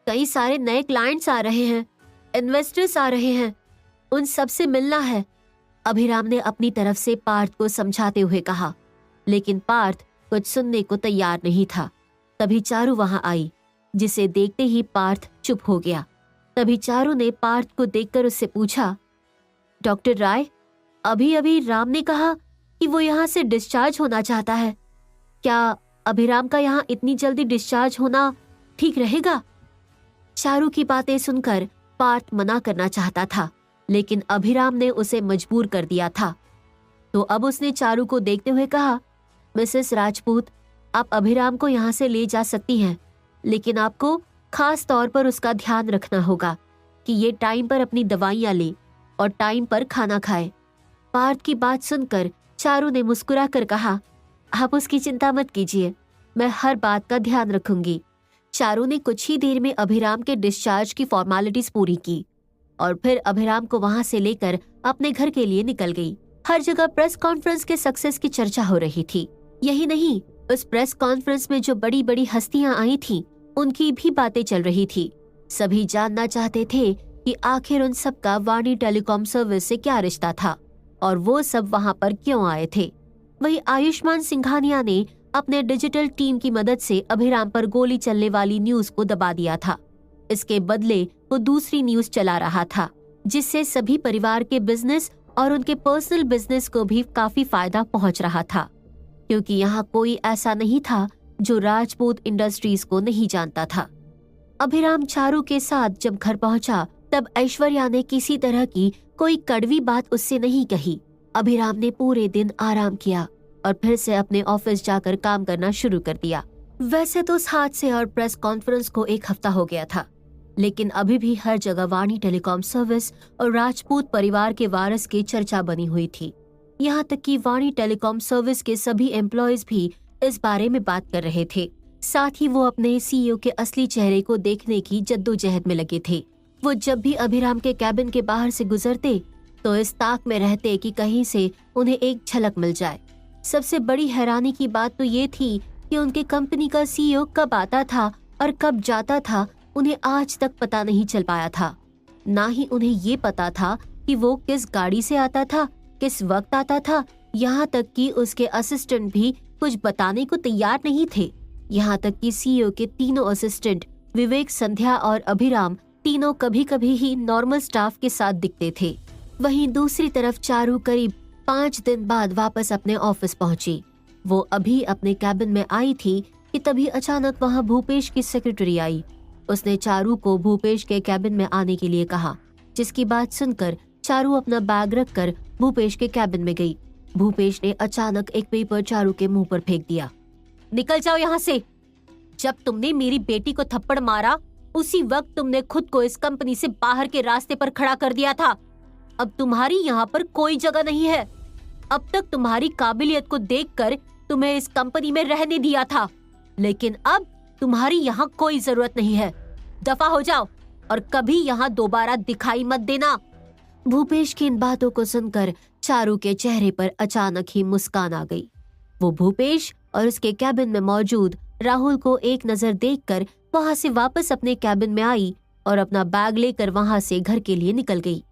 S1: कई सारे नए क्लाइंट्स आ रहे हैं, इन्वेस्टर्स आ रहे हैं, उन सब से मिलना है। अभिराम ने अपनी तरफ से पार्थ को समझाते हुए कहा, लेकिन पार्थ कुछ सुनने को तैयार नहीं था। तभी चारू वहां आई, जिसे देखते ही पार्थ चुप हो गया। तभी चारू ने पार्थ को देखकर उससे पूछा, डॉक्टर राय, अभी अभी राम ने कहा कि वो यहाँ से डिस्चार्ज होना चाहता है, क्या अभिराम का यहाँ इतनी जल्दी डिस्चार्ज होना ठीक रहेगा? चारू की बातें सुनकर पार्थ मना करना चाहता था, लेकिन अभिराम ने उसे मजबूर कर दिया था। तो अब उसने चारू को देखते हुए कहा, मिसेस राजपूत, आप अभिराम को यहाँ से ले जा सकती हैं, लेकिन आपको खास तौर पर उसका ध्यान रखना होगा कि ये टाइम पर अपनी दवाइयाँ ले और टाइम पर खाना खाए। पार्थ की बात सुनकर चारू ने मुस्कुरा कर कहा, आप उसकी चिंता मत कीजिए, मैं हर बात का ध्यान रखूंगी। चारू ने कुछ ही देर में अभिराम के डिस्चार्ज की फॉर्मेलिटीज पूरी की और फिर अभिराम को वहां से लेकर अपने घर के लिए निकल गई। हर जगह प्रेस कॉन्फ्रेंस के सक्सेस की चर्चा हो रही थी। यही नहीं, उस प्रेस कॉन्फ्रेंस में जो बड़ी बड़ी हस्तियां आई थीं, उनकी भी बातें चल रही थी। सभी जानना चाहते थे कि आखिर उन सब का वाणी टेलीकॉम सर्विस से क्या रिश्ता था और वो सब वहां पर क्यों आए थे। वही आयुष्मान सिंघानिया ने अपने डिजिटल टीम की मदद से अभिराम पर गोली चलने वाली न्यूज को दबा दिया था। इसके बदले वो दूसरी न्यूज चला रहा था, जिससे सभी परिवार के बिजनेस और उनके पर्सनल बिजनेस को भी काफी फायदा पहुंच रहा था, क्योंकि यहाँ कोई ऐसा नहीं था जो राजपूत इंडस्ट्रीज को नहीं जानता था। अभिराम चारू के साथ जब घर पहुंचा तब ऐश्वर्या ने किसी तरह की कोई कड़वी बात उससे नहीं कही। अभिराम ने पूरे दिन आराम किया और फिर से अपने ऑफिस जाकर काम करना शुरू कर दिया। वैसे तो उस हादसे और प्रेस कॉन्फ्रेंस को 1 हफ्ता हो गया था, लेकिन अभी भी हर जगह वाणी टेलीकॉम सर्विस और राजपूत परिवार के वारिस की चर्चा बनी हुई थी। यहाँ तक कि वाणी टेलीकॉम सर्विस के सभी एम्प्लॉयज भी इस बारे में बात कर रहे थे। साथ ही वो अपने सीईओ के असली चेहरे को देखने की जद्दोजहद में लगे थे। वो जब भी अभिराम के कैबिन के बाहर से गुजरते तो इस ताक में रहते कि कहीं से उन्हें एक झलक मिल जाए। सबसे बड़ी हैरानी की बात तो ये थी कि उनके कंपनी का सीईओ कब आता था और कब जाता था, उन्हें आज तक पता नहीं चल पाया था। ना ही उन्हें ये पता था कि वो किस गाड़ी से आता था, किस वक्त आता था। यहाँ तक कि उसके असिस्टेंट भी कुछ बताने को तैयार नहीं थे। यहाँ तक कि सीईओ के तीनों असिस्टेंट विवेक, संध्या और अभिराम तीनों कभी कभी ही नॉर्मल स्टाफ के साथ दिखते थे। वहीं दूसरी तरफ चारू करीब 5 दिन बाद वापस अपने ऑफिस पहुंची। वो अभी अपने कैबिन में आई थी कि तभी अचानक वहां भूपेश की सेक्रेटरी आई। उसने चारू को भूपेश के कैबिन में आने के लिए कहा, जिसकी बात सुनकर चारू अपना बैग रखकर भूपेश के कैबिन में गई। भूपेश ने अचानक एक पेपर चारू के मुंह पर फेंक दिया। निकल जाओ यहाँ से। जब तुमने मेरी बेटी को थप्पड़ मारा उसी वक्त तुमने खुद को इस कंपनी से बाहर के रास्ते पर खड़ा कर दिया था। अब तुम्हारी यहाँ पर कोई जगह नहीं है। अब तक तुम्हारी काबिलियत को देखकर तुम्हें इस कंपनी में रहने दिया था, लेकिन अब तुम्हारी यहाँ कोई जरूरत नहीं है। दफा हो जाओ और कभी यहाँ दोबारा दिखाई मत देना। भूपेश की इन बातों को सुनकर चारू के चेहरे पर अचानक ही मुस्कान आ गई। वो भूपेश और उसके कैबिन में मौजूद राहुल को एक नजर देखकर वहां से वापस अपने कैबिन में आई और अपना बैग लेकर वहां से घर के लिए निकल गई।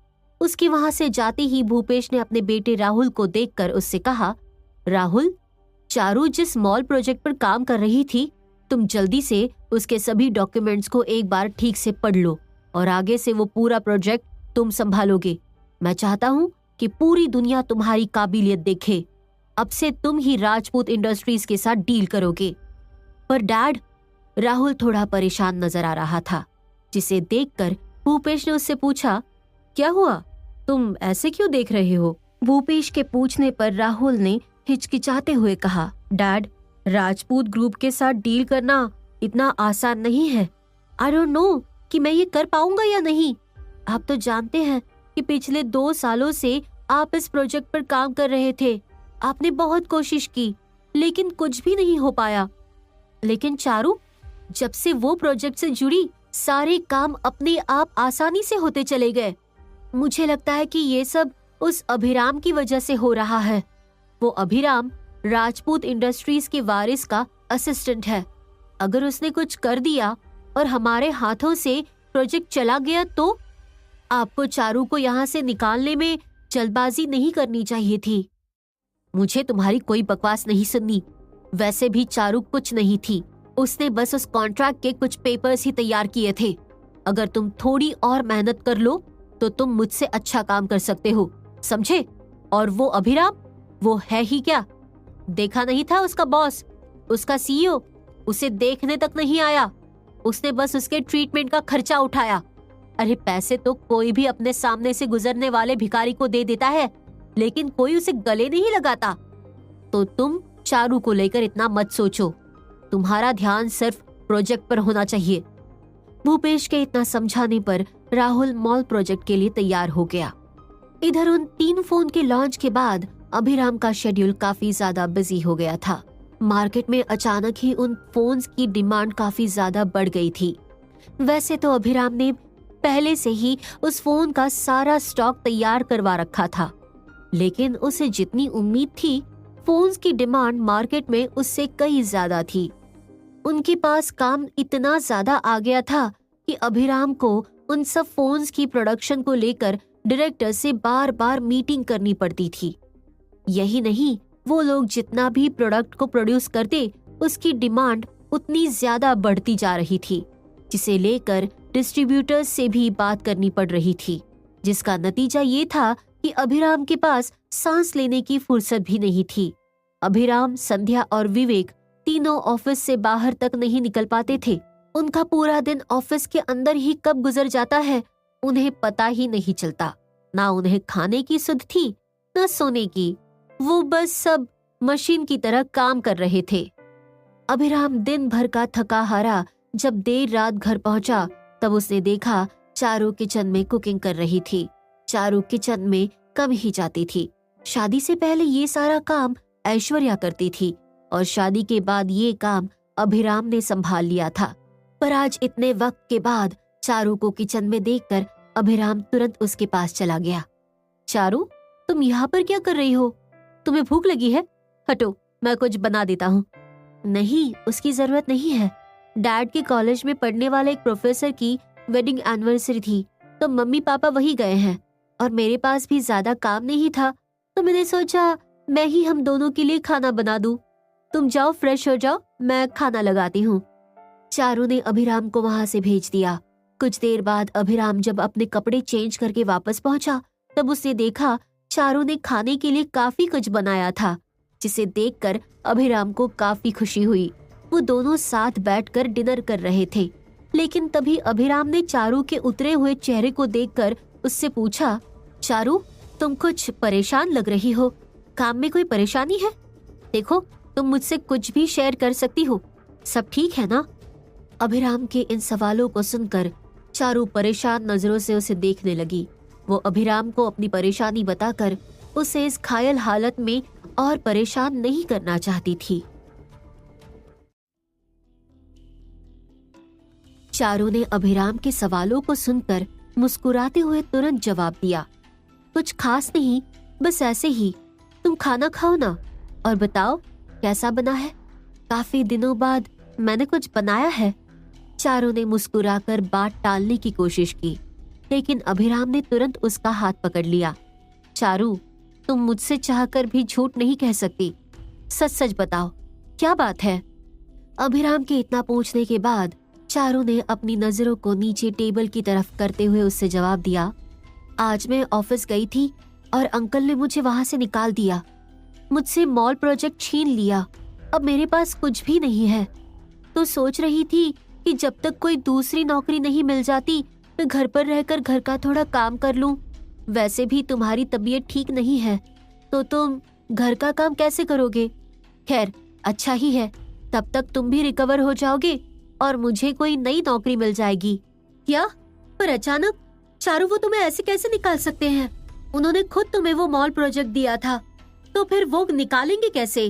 S1: उसके वहां से जाते ही भूपेश ने अपने बेटे राहुल को देखकर उससे कहा, राहुल, चारू जिस मॉल प्रोजेक्ट पर काम कर रही थी, तुम जल्दी से उसके सभी डॉक्यूमेंट्स को एक बार ठीक से पढ़ लो और आगे से वो पूरा प्रोजेक्ट तुम संभालोगे। मैं चाहता हूँ कि पूरी दुनिया तुम्हारी काबिलियत देखे। अब से तुम ही राजपूत इंडस्ट्रीज के साथ डील करोगे। पर डैड, राहुल थोड़ा परेशान नजर आ रहा था, जिसे देखकर भूपेश ने उससे पूछा, क्या हुआ? तुम ऐसे क्यों देख रहे हो? भूपेश के पूछने पर राहुल ने हिचकिचाते हुए कहा, डैड, राजपूत ग्रुप के साथ डील करना इतना आसान नहीं है। आई डोंट नो कि मैं ये कर पाऊंगा या नहीं। आप तो जानते हैं कि पिछले 2 सालों से आप इस प्रोजेक्ट पर काम कर रहे थे। आपने बहुत कोशिश की, लेकिन कुछ भी नहीं हो पाया। लेकिन चारू, जब से वो प्रोजेक्ट से जुड़ी, सारे काम अपने आप आसानी से होते चले गए। मुझे लगता है कि ये सब उस अभिराम की वजह से हो रहा है। वो अभिराम राजपूत इंडस्ट्रीज के वारिस का असिस्टेंट है। अगर उसने कुछ कर दिया और हमारे हाथों से प्रोजेक्ट चला गया तो आपको चारू को यहाँ से निकालने में जल्दबाजी नहीं करनी चाहिए थी। मुझे तुम्हारी कोई बकवास नहीं सुननी। वैसे भी चारू कुछ नहीं थी, उसने बस उस कॉन्ट्रैक्ट के कुछ पेपर्स ही तैयार किए थे। अगर तुम थोड़ी और मेहनत कर लो तो तुम मुझसे अच्छा काम कर सकते हो, समझे? और वो अभिराम, वो है ही क्या? देखा नहीं था उसका बॉस, उसका सीईओ उसे देखने तक नहीं आया। उसने बस उसके ट्रीटमेंट का खर्चा उठाया। अरे पैसे तो कोई भी अपने सामने से गुजरने वाले भिखारी को दे देता है, लेकिन कोई उसे गले नहीं लगाता। तो तुम चारू को लेकर इतना मत सोचो। तुम्हारा ध्यान सिर्फ प्रोजेक्ट पर होना चाहिए। भूपेश के इतना समझाने पर राहुल मॉल प्रोजेक्ट के लिए तैयार हो गया। इधर उन 3 फोन के लॉन्च के बाद अभिराम का शेड्यूल काफी ज्यादा बिजी हो गया था। मार्केट में अचानक ही उन फोन्स की डिमांड काफी ज्यादा बढ़ गई थी। वैसे तो अभिराम ने पहले से ही उस फोन का सारा स्टॉक तैयार करवा रखा था, लेकिन उसे जितनी उम्मीद थी फोन्स की डिमांड मार्केट में उससे कई ज्यादा थी। उनके पास काम इतना ज्यादा आ गया था कि अभिराम को उन सब फोन्स की प्रोडक्शन को लेकर डायरेक्टर से बार बार मीटिंग करनी पड़ती थी। यही नहीं, वो लोग जितना भी प्रोडक्ट को प्रोड्यूस करते उसकी डिमांड उतनी ज्यादा बढ़ती जा रही थी, जिसे लेकर डिस्ट्रीब्यूटर्स से भी बात करनी पड़ रही थी, जिसका नतीजा ये था कि अभिराम के पास सांस लेने की फुर्सत भी नहीं थी। अभिराम, संध्या और विवेक तीनों ऑफिस से बाहर तक नहीं निकल पाते थे। उनका पूरा दिन ऑफिस के अंदर ही कब गुजर जाता है उन्हें पता ही नहीं चलता। ना उन्हें खाने की सुध थी, न सोने की। वो बस सब मशीन की तरह काम कर रहे थे। अभिराम दिन भर का थका हारा जब देर रात घर पहुंचा, तब उसने देखा चारू किचन में कुकिंग कर रही थी। चारू किचन में कम ही जाती थी। शादी से पहले ये सारा काम ऐश्वर्या करती थी और शादी के बाद ये काम अभिराम ने संभाल लिया था। पर आज इतने वक्त के बाद चारू को किचन में देखकर अभिराम तुरंत उसके पास चला गया। चारू, तुम यहाँ पर क्या कर रही हो? तुम्हें भूख लगी है? हटो, मैं कुछ बना देता हूँ। नहीं, उसकी जरूरत नहीं है। डैड के कॉलेज में पढ़ने वाले एक प्रोफेसर की वेडिंग एनिवर्सरी थी, तो मम्मी पापा वही गए हैं और मेरे पास भी ज्यादा काम नहीं था, तो मैंने सोचा मैं ही हम दोनों के लिए खाना बना दूं। तुम जाओ, फ्रेश हो जाओ, मैं खाना लगाती हूँ। चारू ने अभिराम को वहां से भेज दिया। कुछ देर बाद अभिराम जब अपने कपड़े चेंज करके वापस पहुंचा, तब उसने देखा चारू ने खाने के लिए काफी कुछ बनाया था, जिसे देखकर अभिराम को काफी खुशी हुई। वो दोनों साथ बैठकर डिनर कर रहे थे, लेकिन तभी अभिराम ने चारू के उतरे हुए चेहरे को देखकर उससे पूछा, चारू, तुम कुछ परेशान लग रही हो। काम में कोई परेशानी है? देखो, तुम मुझसे कुछ भी शेयर कर सकती हो। सब ठीक है ना? अभिराम के इन सवालों को सुनकर चारू परेशान नजरों से उसे देखने लगी। वो अभिराम को अपनी परेशानी बताकर उसे इस घायल हालत में और परेशान नहीं करना चाहती थी। चारू ने अभिराम के सवालों को सुनकर मुस्कुराते हुए तुरंत जवाब दिया, कुछ खास नहीं, बस ऐसे ही। तुम खाना खाओ ना और बताओ कैसा बना है। काफी दिनों बाद मैंने कुछ बनाया है। चारू ने मुस्कुराकर बात टालने की कोशिश की, लेकिन अभिराम ने तुरंत उसका हाथ पकड़ लिया। चारू, तुम मुझसे चाहकर भी झूठ नहीं कह सकती। सच सच बताओ, क्या बात है? अभिराम के इतना पूछने के बाद चारू ने अपनी नजरों को नीचे टेबल की तरफ करते हुए उससे जवाब दिया, आज मैं ऑफिस गई थी और अंकल ने मुझे वहां से निकाल दिया। मुझसे मॉल प्रोजेक्ट छीन लिया। अब मेरे पास कुछ भी नहीं है। तो सोच रही थी कि जब तक कोई दूसरी नौकरी नहीं मिल जाती तो घर पर रहकर घर का थोड़ा काम कर लूं। वैसे भी तुम्हारी तबीयत ठीक नहीं है, तो तुम घर का काम कैसे करोगे? खैर, अच्छा ही है, तब तक तुम भी रिकवर हो जाओगे और मुझे कोई नई नौकरी मिल जाएगी। क्या? पर अचानक? चारू, वो तुम्हें ऐसे कैसे निकाल सकते हैं? उन्होंने खुद तुम्हें वो मॉल प्रोजेक्ट दिया था, तो फिर वो निकालेंगे कैसे?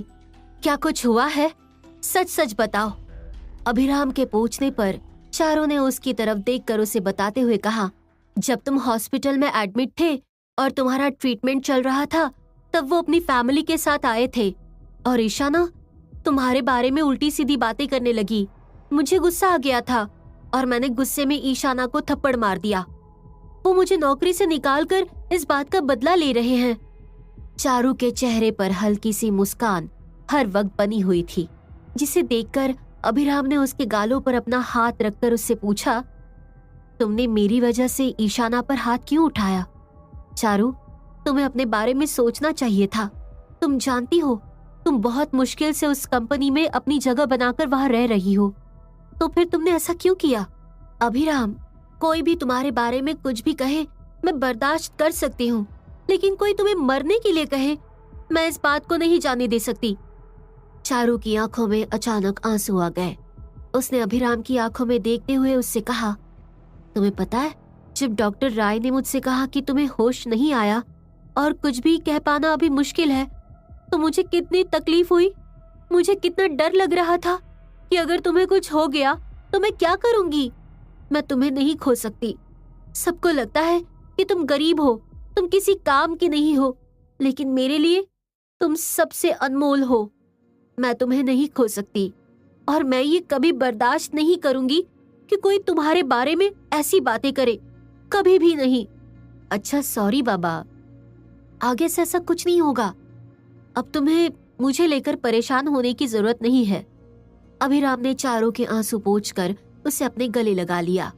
S1: क्या कुछ हुआ है? सच सच बताओ। अभिराम के पूछने पर चारू ने उसकी तरफ देखकर उसे बताते हुए कहा, जब तुम हॉस्पिटल में एडमिट थे और तुम्हारा ट्रीटमेंट चल रहा था, तब वो अपनी फैमिली के साथ आए थे और ईशाना तुम्हारे बारे में उल्टी सीधी बातें करने लगी। मुझे गुस्सा आ गया था और मैंने गुस्से में ईशाना को थप्पड़ मार दिया। वो मुझे नौकरी से निकालकर इस बात का बदला ले रहे हैं। चारू के चेहरे पर हल्की सी मुस्कान हर वक्त बनी हुई थी, जिसे देखकर अभिराम ने उसके गालों पर अपना हाथ रखकर उससे पूछा, तुमने मेरी वजह से ईशाना पर हाथ क्यों उठाया? चारू, तुम्हें अपने बारे में सोचना चाहिए था। तुम जानती हो, तुम बहुत मुश्किल से उस कंपनी में अपनी जगह बनाकर वहां रह रही हो, तो फिर तुमने ऐसा क्यों किया? अभिराम, कोई भी तुम्हारे बारे में कुछ भी कहे मैं बर्दाश्त कर सकती हूँ, लेकिन कोई तुम्हें मरने के लिए कहे, मैं इस बात को नहीं जाने दे सकती। चारू की आंखों में अचानक आंसू आ गए। उसने अभिराम की आंखों में देखते हुए उससे कहा, तुम्हें पता है, जब डॉक्टर राय ने मुझसे कहा कि तुम्हें होश नहीं आया और कुछ भी कह पाना अभी मुश्किल है, तो मुझे कितनी तकलीफ हुई। मुझे कितना डर लग रहा था कि अगर तुम्हें कुछ हो गया तो मैं क्या करूंगी। मैं तुम्हें नहीं खो सकती। सबको लगता है कि तुम गरीब हो, तुम किसी काम की नहीं हो, लेकिन मेरे लिए तुम सबसे अनमोल हो। मैं तुम्हें नहीं खो सकती और मैं ये कभी बर्दाश्त नहीं करूंगी कि कोई तुम्हारे बारे में ऐसी बातें करे, कभी भी नहीं। अच्छा सॉरी बाबा, आगे से ऐसा कुछ नहीं होगा। अब तुम्हें मुझे लेकर परेशान होने की जरूरत नहीं है। अभिराम ने चारू के आंसू पोंछकर उसे अपने गले लगा लिया।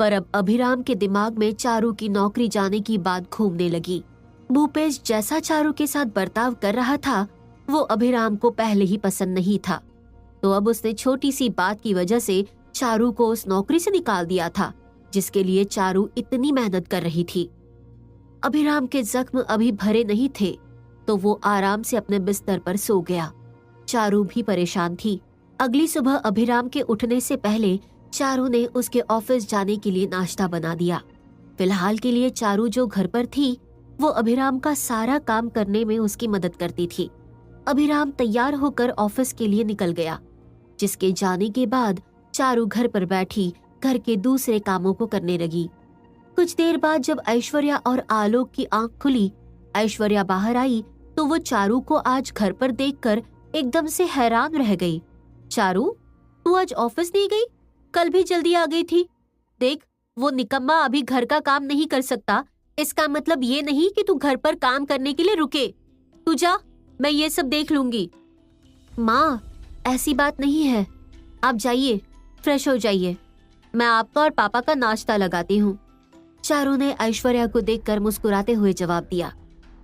S1: पर अब अभिराम के दिमाग में चारू की नौकरी जाने की बात घूमने लगी। भूपेश जैसा चारू के साथ बर्ताव कर रहा था वो अभिराम को पहले ही पसंद नहीं था, तो अब उसने छोटी सी बात की वजह से चारू को उस नौकरी से निकाल दिया था जिसके लिए चारू इतनी मेहनत कर रही थी। अभिराम के जख्म अभी भरे नहीं थे तो वो आराम से अपने बिस्तर पर सो गया। चारू भी परेशान थी। अगली सुबह अभिराम के उठने से पहले चारू ने उसके ऑफिस जाने के लिए नाश्ता बना दिया। फिलहाल के लिए चारू जो घर पर थी वो अभिराम का सारा काम करने में उसकी मदद करती थी। अभिराम तैयार होकर ऑफिस के लिए निकल गया, जिसके जाने के बाद चारू घर पर बैठी घर के दूसरे कामों को करने लगी। कुछ देर बाद जब ऐश्वर्या और आलोक की आंख खुली, ऐश्वर्या बाहर आई तो वो चारू को आज घर पर देखकर एकदम से हैरान रह गई। चारू, तू आज ऑफिस नहीं गई? कल भी जल्दी आ गई थी। देख, वो निकम्मा अभी घर का काम नहीं कर सकता, इसका मतलब ये नहीं कि तू घर पर काम करने के लिए रुके। तू जा, मैं ये सब देख लूंगी। माँ, ऐसी बात नहीं है, आप जाइए, फ्रेश हो जाइए, मैं आपका और पापा का नाश्ता लगाती हूँ। चारू ने ऐश्वर्या को देखकर मुस्कुराते हुए जवाब दिया,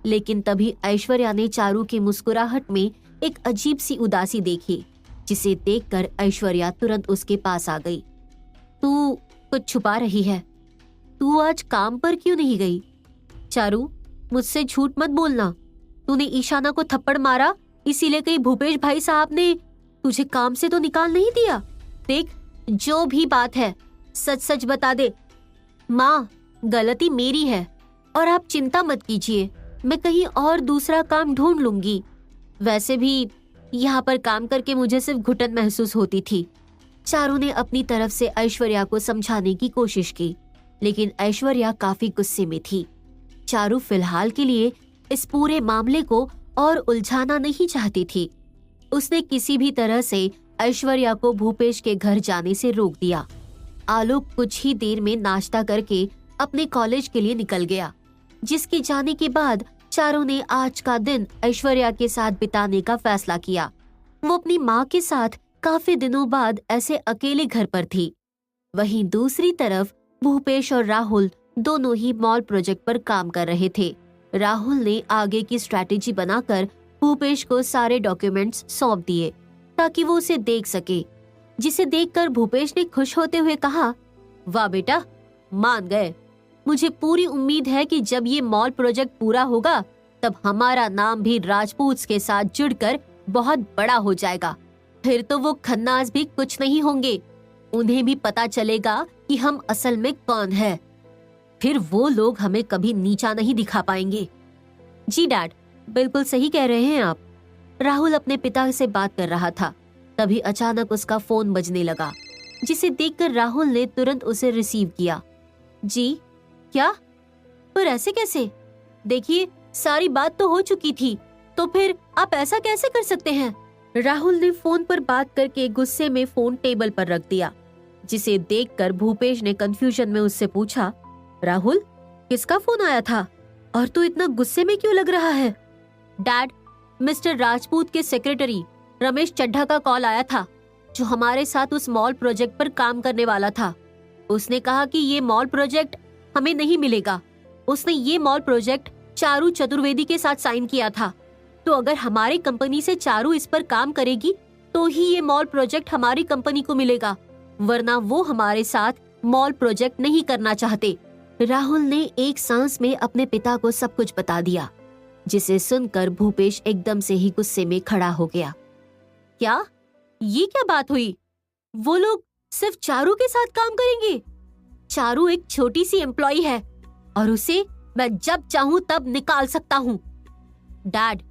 S1: लेकिन तभी ऐश्वर्या ने चारू की मुस्कुराहट में एक अजीब सी उदासी देखी, जिसे देखकर ऐश्वर्या तुरंत उसके पास आ गई। तू कुछ छुपा रही है, तू आज काम पर क्यों नहीं गई? चारू, मुझसे झूठ मत बोलना, तूने ईशाना को थप्पड़ मारा इसीलिए कहीं भूपेश भाई साहब ने तुझे काम से तो निकाल नहीं दिया? देख, जो भी बात है सच सच बता दे। माँ, गलती मेरी है और आप चिंता मत कीजिए, मैं कहीं और दूसरा काम ढूंढ लूंगी। वैसे भी यहाँ पर काम करके मुझे सिर्फ घुटन महसूस होती थी। चारू ने अपनी तरफ से ऐश्वर्या को समझाने की कोशिश की, लेकिन ऐश्वर्या काफी गुस्से में थी। चारू फिलहाल के लिए इस पूरे मामले को और उलझाना नहीं चाहती थी। उसने किसी भी तरह से ऐश्वर्या को भूपेश के घर जाने से रोक दिया। आलोक कुछ ही देर में नाश्ता करके अपने कॉलेज के लिए निकल गया, जिसके जाने के बाद चारू ने आज का दिन ऐश्वर्या के साथ बिताने का फैसला किया। वो अपनी माँ के साथ काफी दिनों बाद ऐसे अकेले घर पर थी। वहीं दूसरी तरफ भूपेश और राहुल दोनों ही मॉल प्रोजेक्ट पर काम कर रहे थे। राहुल ने आगे की स्ट्रैटेजी बनाकर भूपेश को सारे डॉक्यूमेंट्स सौंप दिए ताकि वो उसे देख सके, जिसे देखकर भूपेश ने खुश होते हुए कहा, वाह बेटा, मान गए। मुझे पूरी उम्मीद है कि जब ये मॉल प्रोजेक्ट पूरा होगा तब हमारा नाम भी राजपूत के साथ जुड़कर बहुत बड़ा हो जाएगा। फिर तो वो खन्नास भी कुछ नहीं होंगे, उन्हें भी पता चलेगा कि हम असल में कौन है। फिर वो लोग हमें कभी नीचा नहीं दिखा पाएंगे। जी डैड, बिल्कुल सही कह रहे हैं आप। राहुल अपने पिता से बात कर रहा था, तभी अचानक उसका फोन बजने लगा, जिसे देखकर राहुल ने तुरंत उसे रिसीव किया। जी, क्या? पर ऐसे कैसे? देखिए, सारी बात तो हो चुकी थी, तो फिर आप ऐसा कैसे कर सकते हैं? राहुल ने फोन पर बात करके गुस्से में फोन टेबल पर रख दिया, जिसे देखकर भूपेश ने कंफ्यूजन में उससे पूछा, राहुल, किसका फोन आया था और तू इतना गुस्से में क्यों लग रहा है? डैड, मिस्टर राजपूत के सेक्रेटरी रमेश चड्ढा का कॉल आया था, जो हमारे साथ उस मॉल प्रोजेक्ट पर काम करने वाला था। उसने कहा कि ये मॉल प्रोजेक्ट हमें नहीं मिलेगा। उसने ये मॉल प्रोजेक्ट चारू चतुर्वेदी के साथ साइन किया था, तो अगर हमारी कंपनी से चारू इस पर काम करेगी तो ही ये मॉल प्रोजेक्ट हमारी कंपनी को मिलेगा, वरना वो हमारे साथ मॉल प्रोजेक्ट नहीं करना चाहते। राहुल ने एक सांस में अपने पिता को सब कुछ बता दिया, जिसे सुनकर भूपेश एकदम से ही गुस्से में खड़ा हो गया। क्या? ये क्या बात हुई? वो लोग सिर्फ चारू के साथ काम करेंगे? चारू एक छोटी सी एम्प्लॉई है और उसे मैं जब चाहूं तब निकाल सकता हूं। डैड,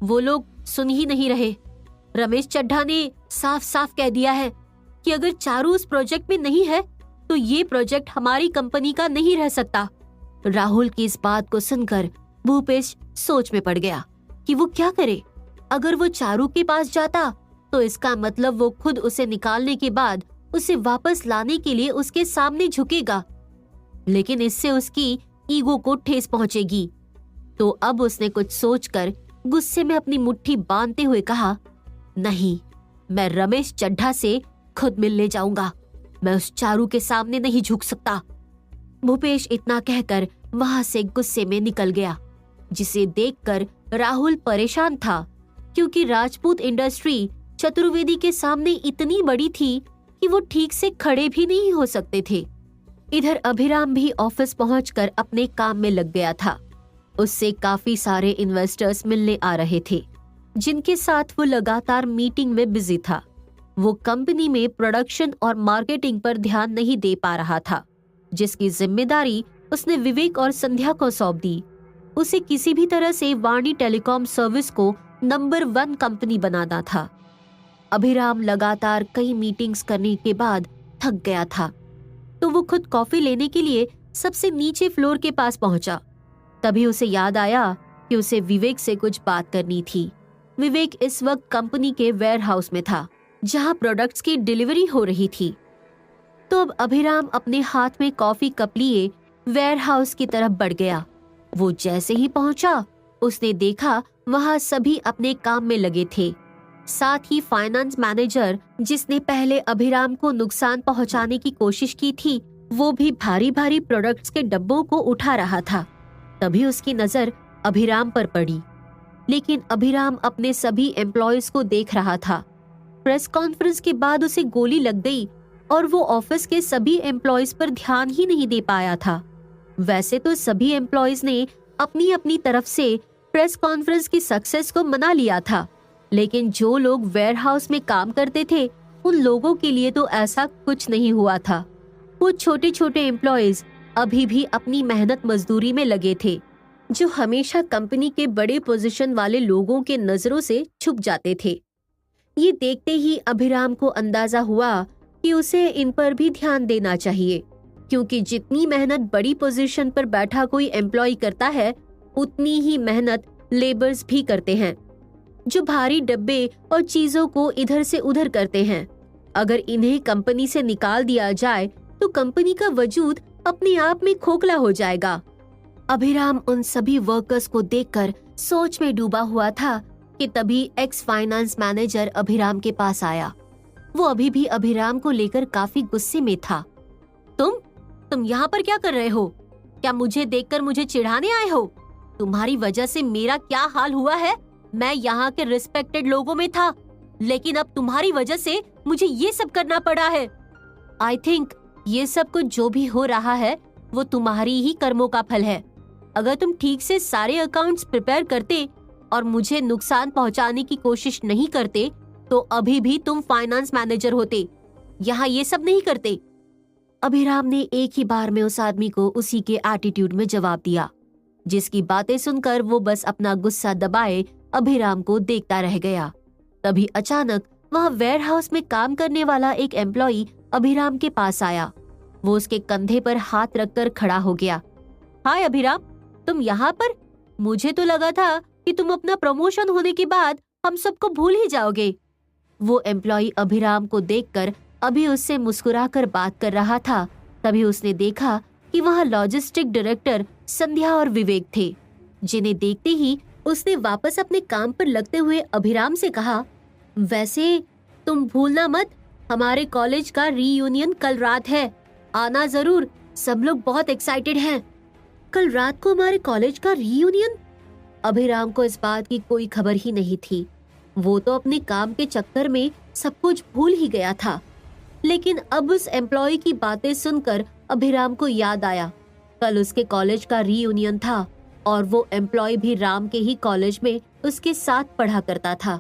S1: वो लोग सुन ही नहीं रहे। रमेश चड्ढा ने साफ साफ कह दिया है कि अगर चारू उस प्रोजेक्ट में नहीं है तो ये प्रोजेक्ट हमारी कंपनी का नहीं रह सकता। राहुल की इस बात को सुनकर भूपेश सोच में पड़ गया कि वो क्या करे। अगर वो चारू के पास जाता तो इसका मतलब वो खुद उसे निकालने के बाद उसे वापस लाने के लिए उसके सामने झुकेगा, लेकिन इससे उसकी ईगो को ठेस पहुंचेगी। तो अब उसने कुछ सोचकर गुस्से में अपनी मुट्ठी बांधते हुए कहा, नहीं, मैं रमेश चड्ढा से खुद मिलने जाऊंगा। मैं उस चारू के सामने नहीं झुक सकता। भूपेश इतना कहकर वहां से गुस्से में निकल गया, जिसे देखकर राहुल परेशान था, क्योंकि राजपूत इंडस्ट्री चतुर्वेदी के सामने इतनी बड़ी थी कि वो ठीक से खड़े भी नहीं हो सकते थे। इधर अभिराम भी ऑफिस पहुंचकर अपने काम में लग गया था। उससे काफी सारे इन्वेस्टर्स मिलने आ रहे थे, जिनके साथ वो लगातार मीटिंग में बिजी था। वो कंपनी में प्रोडक्शन और मार्केटिंग पर ध्यान नहीं दे पा रहा था, जिसकी जिम्मेदारी उसने विवेक और संध्या को सौंप दी। उसे किसी भी तरह से वाणी टेलीकॉम सर्विस को नंबर 1 कंपनी बनाना था। अभिराम लगातार कई मीटिंग्स करने के बाद थक गया था, तो वो खुद कॉफी लेने के लिए सबसे नीचे फ्लोर के पास पहुंचा। तभी उसे याद आया कि उसे विवेक से कुछ बात करनी थी। विवेक इस वक्त कंपनी के वेयर हाउस में था, जहां प्रोडक्ट्स की डिलीवरी हो रही थी। तो अब अभिराम अपने हाथ में कॉफी कप लिए वेयर हाउस की तरफ बढ़ गया। वो जैसे ही पहुंचा, उसने देखा वहां सभी अपने काम में लगे थे। साथ ही फाइनेंस मैनेजर, जिसने पहले अभिराम को नुकसान पहुंचाने की कोशिश की थी, वो भी भारी भारी प्रोडक्ट्स के डब्बों को उठा रहा था। तभी उसकी नजर अभिराम पर पड़ी, लेकिन अभिराम अपने सभी एम्प्लॉयज को देख रहा था। प्रेस कॉन्फ्रेंस के बाद उसे गोली लग गई और वो ऑफिस के सभी एम्प्लॉयज पर ध्यान ही नहीं दे पाया था। वैसे तो सभी एम्प्लॉयज ने अपनी अपनी तरफ से प्रेस कॉन्फ्रेंस की सक्सेस को मना लिया था, लेकिन जो लोग वेयर हाउस में काम करते थे, उन लोगों के लिए तो ऐसा कुछ नहीं हुआ था। वो छोटे छोटे एम्प्लॉयज अभी भी अपनी मेहनत मजदूरी में लगे थे, जो हमेशा कंपनी के बड़े पोजीशन वाले लोगों के नजरों से छुप जाते थे। ये देखते ही अभिराम को अंदाजा हुआ कि उसे इन पर भी ध्यान देना चाहिए, क्योंकि जितनी मेहनत बड़ी पोजीशन पर बैठा कोई एम्प्लॉय करता है, उतनी ही मेहनत लेबर्स भी करते हैं, जो भारी डब्बे और चीजों को इधर से उधर करते हैं। अगर इन्हें कंपनी से निकाल दिया जाए तो कंपनी का वजूद अपने आप में खोखला हो जाएगा। अभिराम उन सभी वर्कर्स को देखकर सोच में डूबा हुआ था कि तभी एक्स फाइनेंस मैनेजर अभिराम के पास आया। वो अभी भी अभिराम को लेकर काफी गुस्से में था। तुम यहाँ पर क्या कर रहे हो? क्या मुझे देखकर मुझे चिढ़ाने आए हो? तुम्हारी वजह से मेरा क्या हाल हुआ है? मैं यहाँ के रिस्पेक्टेड लोगों में था, लेकिन अब तुम्हारी वजह से मुझे ये सब करना पड़ा है। आई थिंक ये सब कुछ जो भी हो रहा है वो तुम्हारी ही कर्मों का फल है। अगर तुम ठीक से सारे अकाउंट्स प्रिपेयर करते और मुझे नुकसान पहुंचाने की कोशिश नहीं करते, तो अभी भी तुम फाइनेंस मैनेजर होते। यहाँ ये सब नहीं करते। अभिराम ने एक ही बार में उस आदमी को उसी के एटीट्यूड में जवाब दिया, जिसकी बातें सुनकर वो बस अपना गुस्सा दबाए अभिराम को देखता रह गया। तभी अचानक वहाँ वेयर हाउस में काम करने वाला एक एम्प्लॉई अभिराम के पास आया। वो उसके कंधे पर हाथ रखकर खड़ा हो गया। हाय अभिराम, तुम यहाँ पर? मुझे तो लगा था कि तुम अपना प्रमोशन होने के बाद हम सबको भूल ही जाओगे। वो एम्प्लॉई अभिराम को देखकर अभी उससे मुस्कुराकर बात कर रहा था। तभी उसने देखा कि वहाँ लॉजिस्टिक डायरेक्टर संध्या और विवेक थे, जिन्हें देखते ही उसने वापस अपने काम पर लगते हुए अभिराम से कहा, वैसे तुम भूलना मत, हमारे कॉलेज का रीयूनियन कल रात है, आना जरूर, सब लोग बहुत एक्साइटेड हैं। कल रात को हमारे कॉलेज का रीयूनियन? अभिराम को इस बात की कोई खबर ही नहीं थी। वो तो अपने काम के चक्कर में सब कुछ भूल ही गया था। लेकिन अब उस एम्प्लॉय की बातें सुनकर अभिराम को याद आया, कल उसके कॉलेज का रीयूनियन था और वो एम्प्लॉय भी राम के ही कॉलेज में उसके साथ पढ़ा करता था।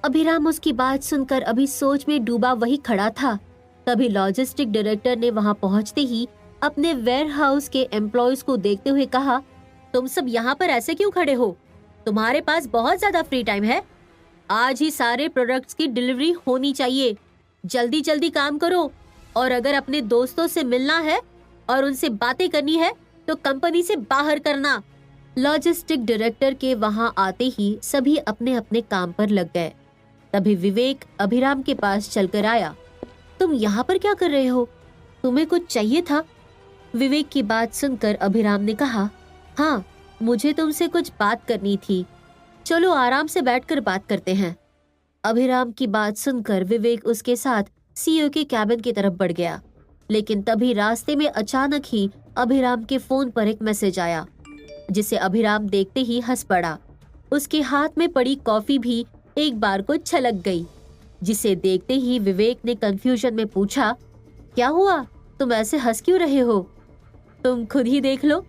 S1: अभिराम उसकी बात सुनकर अभी सोच में डूबा वही खड़ा था। तभी लॉजिस्टिक डायरेक्टर ने वहां पहुंचते ही अपने वेयर हाउस के एम्प्लॉयज को देखते हुए कहा, तुम सब यहाँ पर ऐसे क्यों खड़े हो? तुम्हारे पास बहुत ज्यादा फ्री टाइम है। आज ही सारे प्रोडक्ट्स की डिलीवरी होनी चाहिए। जल्दी जल्दी काम करो, और अगर अपने दोस्तों से मिलना है और उनसे बातें करनी है तो कंपनी से बाहर करना। लॉजिस्टिक डायरेक्टर के वहां आते ही सभी अपने अपने काम पर लग गए। तभी विवेक अभिराम के पास चलकर आया। तुम यहाँ पर क्या कर रहे हो? तुम्हें कुछ चाहिए था? विवेक की बात सुनकर अभिराम ने कहा, हाँ, मुझे तुमसे कुछ बात करनी थी। चलो आराम से बैठकर बात करते हैं। अभिराम की बात सुनकर विवेक उसके साथ सीईओ के कैबिन की तरफ बढ़ गया, लेकिन तभी रास्ते में अचानक ही अभिराम के फोन पर एक मैसेज आया, जिसे अभिराम देखते ही हंस पड़ा। उसके हाथ में पड़ी कॉफी भी एक बार को छलक गई, जिसे देखते ही विवेक ने कंफ्यूजन में पूछा, क्या हुआ? तुम ऐसे हंस क्यों रहे हो? तुम खुद ही देख लो।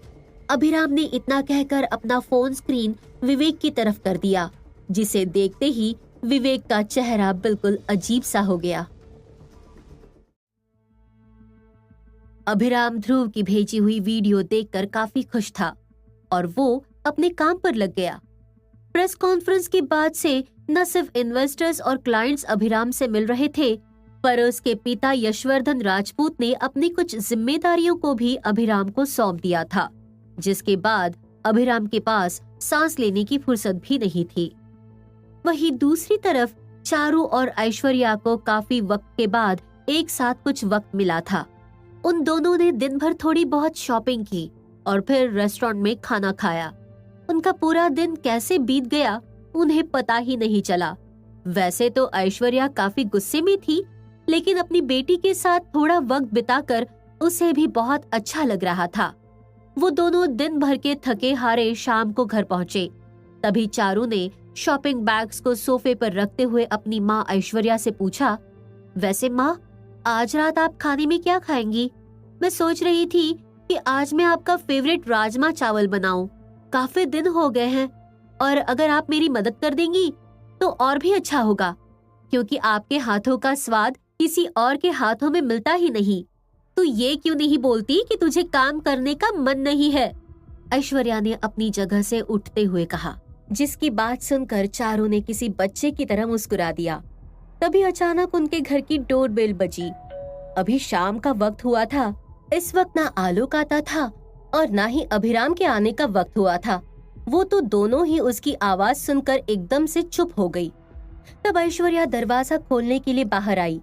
S1: अभिराम ने इतना कहकर अपना फोन स्क्रीन विवेक की तरफ कर दिया, जिसे देखते ही विवेक का चेहरा बिल्कुल अजीब सा हो गया। अभिराम ध्रुव की भेजी हुई वीडियो देखकर काफी खुश था और वो अपने काम पर लग गया। प्रेस कॉन्फ्रेंस के बाद से न सिर्फ इन्वेस्टर्स और क्लाइंट्स अभिराम से मिल रहे थे, पर उसके पिता यशवर्धन राजपूत ने अपनी कुछ जिम्मेदारियों को भी अभिराम को सौंप दिया था, जिसके बाद अभिराम के पास सांस लेने की फुर्सत भी नहीं थी। वहीं दूसरी तरफ चारू और ऐश्वर्या को काफी वक्त के बाद एक साथ कुछ वक्त मिला था। उन दोनों ने दिन भर थोड़ी बहुत शॉपिंग की और फिर रेस्टोरेंट में खाना खाया। उनका पूरा दिन कैसे बीत गया उन्हें पता ही नहीं चला। वैसे तो ऐश्वर्या काफी गुस्से में थी, लेकिन अपनी बेटी के साथ थोड़ा वक्त बिताकर उसे भी बहुत अच्छा लग रहा था। वो दोनों दिन भर के थके हारे शाम को घर पहुंचे। तभी चारू ने शॉपिंग बैग्स को सोफे पर रखते हुए अपनी माँ ऐश्वर्या से पूछा, वैसे माँ, आज रात आप खाने में क्या खाएंगी? मैं सोच रही थी कि आज मैं आपका फेवरेट राजमा चावल बनाऊं। काफी दिन हो गए हैं और अगर आप मेरी मदद कर देंगी तो और भी अच्छा होगा, क्योंकि आपके हाथों का स्वाद किसी और के हाथों में मिलता ही नहीं। तो ये क्यों नहीं बोलती कि तुझे काम करने का मन नहीं है? ऐश्वर्या ने अपनी जगह से उठते हुए कहा, जिसकी बात सुनकर चारू ने किसी बच्चे की तरह मुस्कुरा दिया। तभी अचानक उनके घर की डोरबेल बजी। अभी शाम का वक्त हुआ था। इस वक्त ना आलोक आता था और ना ही अभिराम के आने का वक्त हुआ था। वो तो दोनों ही उसकी आवाज सुनकर एकदम से चुप हो गई। तब ऐश्वर्या दरवाजा खोलने के लिए बाहर आई।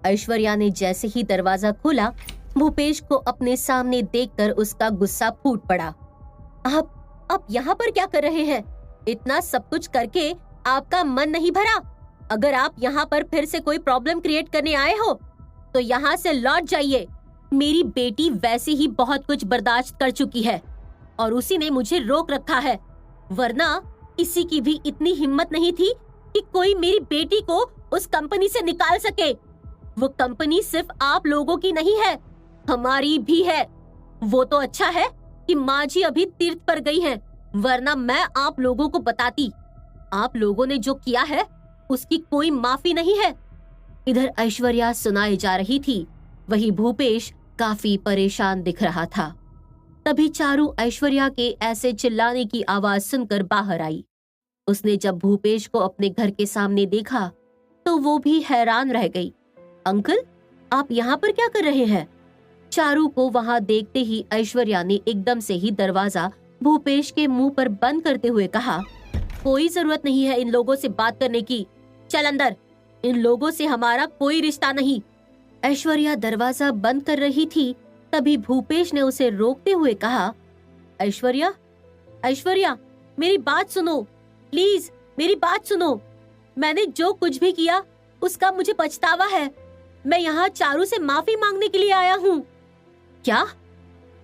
S1: ऐश्वर्या ने जैसे ही दरवाजा खोला, भूपेश को अपने सामने देखकर उसका गुस्सा फूट पड़ा। आप यहाँ पर क्या कर रहे हैं? इतना सब कुछ करके आपका मन नहीं भरा? अगर आप यहाँ पर फिर से कोई प्रॉब्लम क्रिएट करने आए हो तो यहाँ से लौट जाइए। मेरी बेटी वैसे ही बहुत कुछ बर्दाश्त कर चुकी है और उसी ने मुझे रोक रखा है, वरना किसी की भी इतनी हिम्मत नहीं थी कि कोई मेरी बेटी को उस कंपनी से निकाल सके। वो कंपनी सिर्फ आप लोगों की नहीं है, हमारी भी है। वो तो अच्छा है कि माँ जी अभी तीर्थ पर गई हैं, वरना मैं आप लोगों को बताती। आप लोगों ने जो किया है उसकी कोई माफी नहीं है। इधर ऐश्वर्या सुनाई जा रही थी, वहीं भूपेश काफी परेशान दिख रहा था। तभी चारू ऐश्वर्या के ऐसे चिल्लाने की आवाज सुनकर बाहर आई। उसने जब भूपेश को अपने घर के सामने देखा तो वो भी हैरान रह गई। अंकल, आप यहाँ पर क्या कर रहे हैं? चारू को वहां देखते ही ऐश्वर्या ने एकदम से ही दरवाजा भूपेश के मुंह पर बंद करते हुए कहा, कोई जरूरत नहीं है इन लोगों से बात करने की, चल अंदर, इन लोगों से हमारा कोई रिश्ता नहीं। ऐश्वर्या दरवाजा बंद कर रही थी, तभी भूपेश ने उसे रोकते हुए कहा, ऐश्वर्या, ऐश्वर्या, मेरी बात सुनो, प्लीज मेरी बात सुनो। मैंने जो कुछ भी किया उसका मुझे पछतावा है। मैं यहाँ चारू से माफी मांगने के लिए आया हूँ। क्या?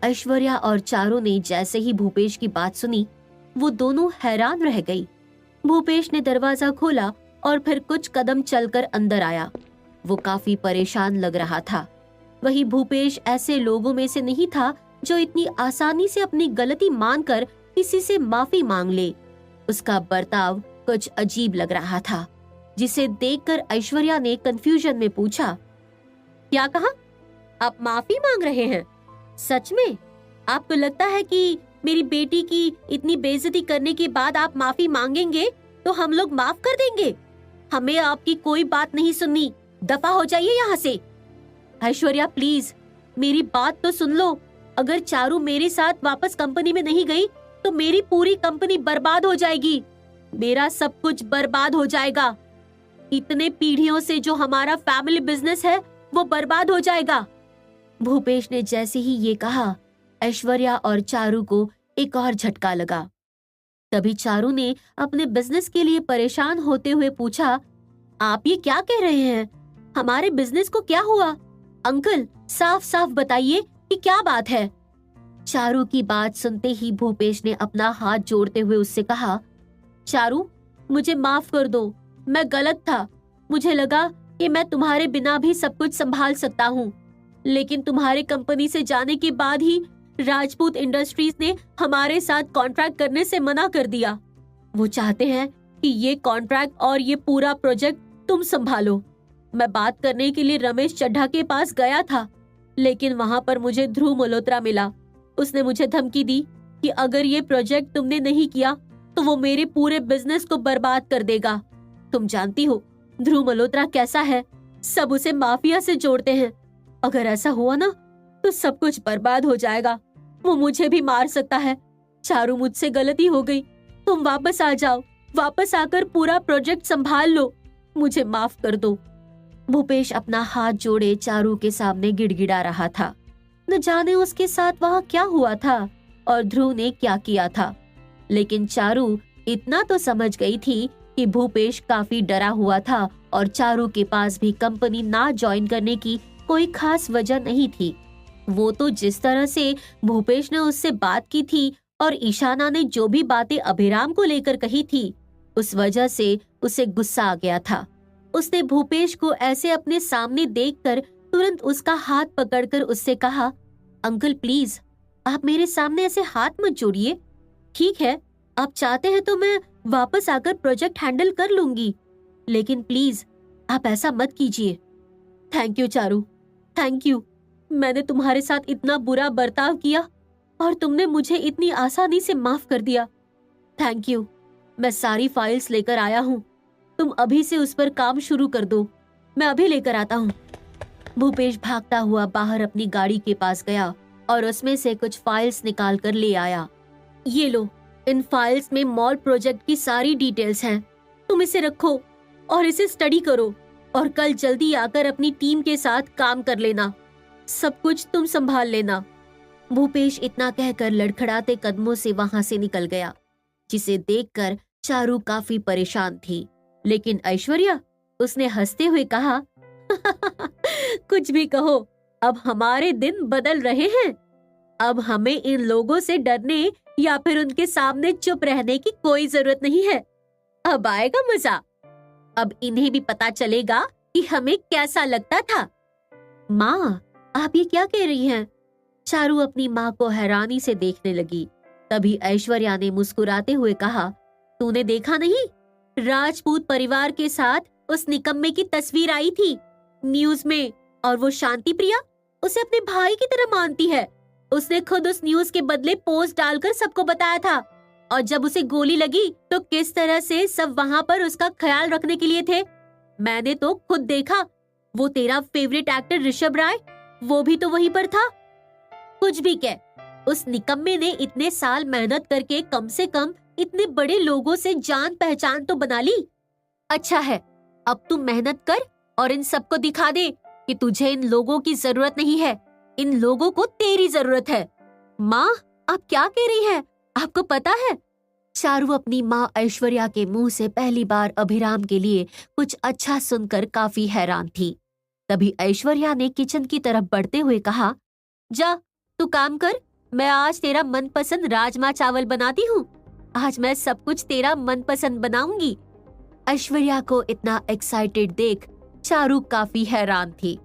S1: ऐश्वर्या और चारू ने जैसे ही भूपेश की बात सुनी, वो दोनों हैरान रह गई। भूपेश ने दरवाजा खोला और फिर कुछ कदम चलकर अंदर आया। वो काफी परेशान लग रहा था। वही भूपेश ऐसे लोगों में से नहीं था जो इतनी आसानी से अपनी गलती मानकर किसी से माफी मांग ले। उसका बर्ताव कुछ अजीब लग रहा था, जिसे देखकर ऐश्वर्या ने कंफ्यूजन में पूछा, क्या कहा? आप माफी मांग रहे हैं? सच में? आपको लगता है कि मेरी बेटी की इतनी बेइज्जती करने के बाद आप माफी मांगेंगे तो हम लोग माफ कर देंगे? हमें आपकी कोई बात नहीं सुननी, दफा हो जाइए यहाँ से। ऐश्वर्या प्लीज मेरी बात तो सुन लो। अगर चारू मेरे साथ वापस कंपनी में नहीं गई तो मेरी पूरी कंपनी बर्बाद हो जाएगी। मेरा सब कुछ बर्बाद हो जाएगा। इतने पीढ़ियों से जो हमारा फैमिली बिजनेस है वो बर्बाद हो जाएगा। भूपेश ने जैसे ही ये कहा, ऐश्वर्या और चारू को एक और झटका लगा। तभी चारू ने अपने बिजनेस के लिए परेशान होते हुए पूछा, आप ये क्या कह रहे हैं? हमारे बिजनेस को क्या हुआ? अंकल, साफ साफ बताइए कि क्या बात है। चारू की बात सुनते ही भूपेश ने अपना हाथ जोड़ते हुए उससे कहा, चारू, मुझे माफ कर दो, मैं गलत था। मुझे लगा कि मैं तुम्हारे बिना भी सब कुछ संभाल सकता हूँ, लेकिन तुम्हारे कंपनी से जाने के बाद ही राजपूत इंडस्ट्रीज ने हमारे साथ कॉन्ट्रैक्ट करने से मना कर दिया। वो चाहते हैं कि ये कॉन्ट्रैक्ट और ये पूरा प्रोजेक्ट तुम संभालो। मैं बात करने के लिए रमेश चड्ढा के पास गया था, लेकिन वहां पर मुझे ध्रुव मल्होत्रा मिला। उसने मुझे धमकी दी कि अगर ये प्रोजेक्ट तुमने नहीं किया तो वो मेरे पूरे बिजनेस को बर्बाद कर देगा। तुम जानती हो ध्रुव मल्होत्रा कैसा है, सब उसे माफिया से जोड़ते हैं। अगर ऐसा हुआ ना तो सब कुछ बर्बाद हो जाएगा। वो मुझे भी मार सकता है। चारू, मुझसे गलती हो गई, तुम वापस आ जाओ। वापस आकर पूरा प्रोजेक्ट संभाल लो। मुझे माफ कर दो। भूपेश अपना हाथ जोड़े चारू के सामने गिड़गिड़ा रहा था। न जाने उसके साथ वहाँ क्या हुआ था और ध्रुव ने क्या किया था, लेकिन चारू इतना तो समझ गई थी कि भूपेश काफी डरा हुआ था और चारू के पास भी कंपनी ना ज्वाइन करने की कोई खास वजह नहीं थी। वो तो जिस तरह से भूपेश ने उससे बात की थी और ईशाना ने जो भी बातें अभिराम को लेकर कही थी, उस वजह से उसे गुस्सा आ गया था। उसने भूपेश को ऐसे अपने सामने देखकर तुरंत उसका हाथ पकड़कर उससे कहा, अंकल प्लीज, आप मेरे सामने ऐसे हाथ मत जोड़िए। ठीक है, आप चाहते हैं तो मैं वापस आकर प्रोजेक्ट हैंडल कर लूंगी, लेकिन प्लीज आप ऐसा मत कीजिए। Thank you Charu, thank you. मैंने तुम्हारे साथ इतना बुरा बर्ताव किया और तुमने मुझे इतनी आसानी से माफ कर दिया। Thank you. मैं सारी फाइल्स लेकर आया हूँ, तुम अभी से उस पर काम शुरू कर दो। मैं अभी लेकर आता हूँ। भूपेश भागता हुआ बाहर अपनी गाड़ी के पास गया और उसमें से कुछ फाइल्स निकाल कर ले आया। ये लो, इन फाइल्स में मॉल प्रोजेक्ट की सारी डिटेल्स हैं। तुम इसे रखो और इसे स्टडी करो और कल जल्दी आकर अपनी टीम के साथ काम कर लेना। सब कुछ तुम संभाल लेना। भूपेश इतना कहकर लड़खड़ाते कदमों से वहां से निकल गया, जिसे देखकर चारू काफी परेशान थी। लेकिन ऐश्वर्या, उसने हंसते हुए कहा, कुछ भी कहो, अब हमारे दिन बदल रहे हैं। अब हमें इन लोगों से डरने या फिर उनके सामने चुप रहने की कोई जरूरत नहीं है। अब आएगा मजा। अब इन्हें भी पता चलेगा कि हमें कैसा लगता था। माँ, आप ये क्या कह रही हैं? चारू अपनी माँ को हैरानी से देखने लगी। तभी ऐश्वर्या ने मुस्कुराते हुए कहा, तूने देखा नहीं, राजपूत परिवार के साथ उस निकम्मे की तस्वीर आई थी न्यूज में, और वो शांति प्रिया उसे अपने भाई की तरह मानती है। उसने खुद उस न्यूज के बदले पोस्ट डालकर सबको बताया था, और जब उसे गोली लगी तो किस तरह से सब वहां पर उसका ख्याल रखने के लिए थे। मैंने तो खुद देखा। वो तेरा फेवरेट एक्टर ऋषभ राय, वो भी तो वहीं पर था। कुछ भी कह, उस निकम्मे ने इतने साल मेहनत करके कम से कम इतने बड़े लोगों से जान पहचान तो बना ली। अच्छा है, अब तू मेहनत कर और इन सबको दिखा दे कि तुझे इन लोगों की जरूरत नहीं है, इन लोगों को तेरी जरूरत है। माँ, आप क्या कह रही हैं? आपको पता है? चारू अपनी माँ ऐश्वर्या के मुंह से पहली बार अभिराम के लिए कुछ अच्छा सुनकर काफी हैरान थी। तभी ऐश्वर्या ने किचन की तरफ बढ़ते हुए कहा, जा तू काम कर, मैं आज तेरा मनपसंद राजमा चावल बनाती हूँ। आज मैं सब कुछ तेरा मनपसंद बनाऊंगी। ऐश्वर्या को इतना एक्साइटेड देख चारू काफी हैरान थी,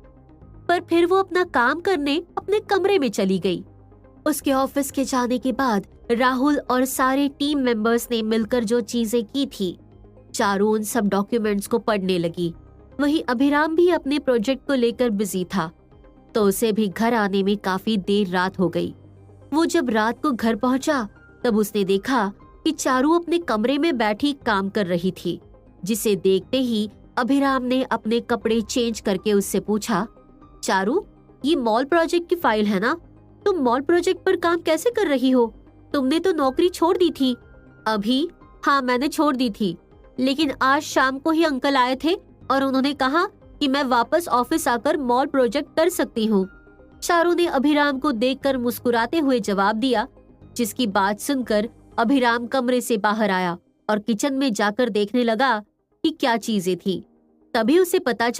S1: पर फिर वो अपना काम करने अपने कमरे में चली गई। उसके ऑफिस के जाने के बाद राहुल और सारे टीम मेंबर्स ने मिलकर जो चीजें की थी, चारू उन सब डॉक्यूमेंट्स को पढ़ने लगी। वहीं अभिराम भी अपने प्रोजेक्ट को लेकर बिजी था, तो उसे भी घर आने में काफी देर रात हो गई। वो जब रात को घर पहुंचा तब उसने देखा कि चारू अपने कमरे में बैठी काम कर रही थी, जिसे देखते ही अभिराम ने अपने कपड़े चेंज करके उससे पूछा, चारू, ये मॉल प्रोजेक्ट की फाइल है ना? तुम मॉल प्रोजेक्ट पर काम कैसे कर रही हो? तुमने तो नौकरी छोड़ दी थी। अभी? हाँ, मैंने छोड़ दी थी, लेकिन आज शाम को ही अंकल आए थे और उन्होंने कहा कि मैं वापस ऑफिस आकर मॉल प्रोजेक्ट कर सकती हूँ। चारू ने अभिराम को देखकर मुस्कुराते हुए जवाब दिया, जिसकी बात सुनकर अभिराम कमरे से बाहर आया और किचन में जाकर देखने लगा कि क्या चीजें थी। तभी उसे पता चला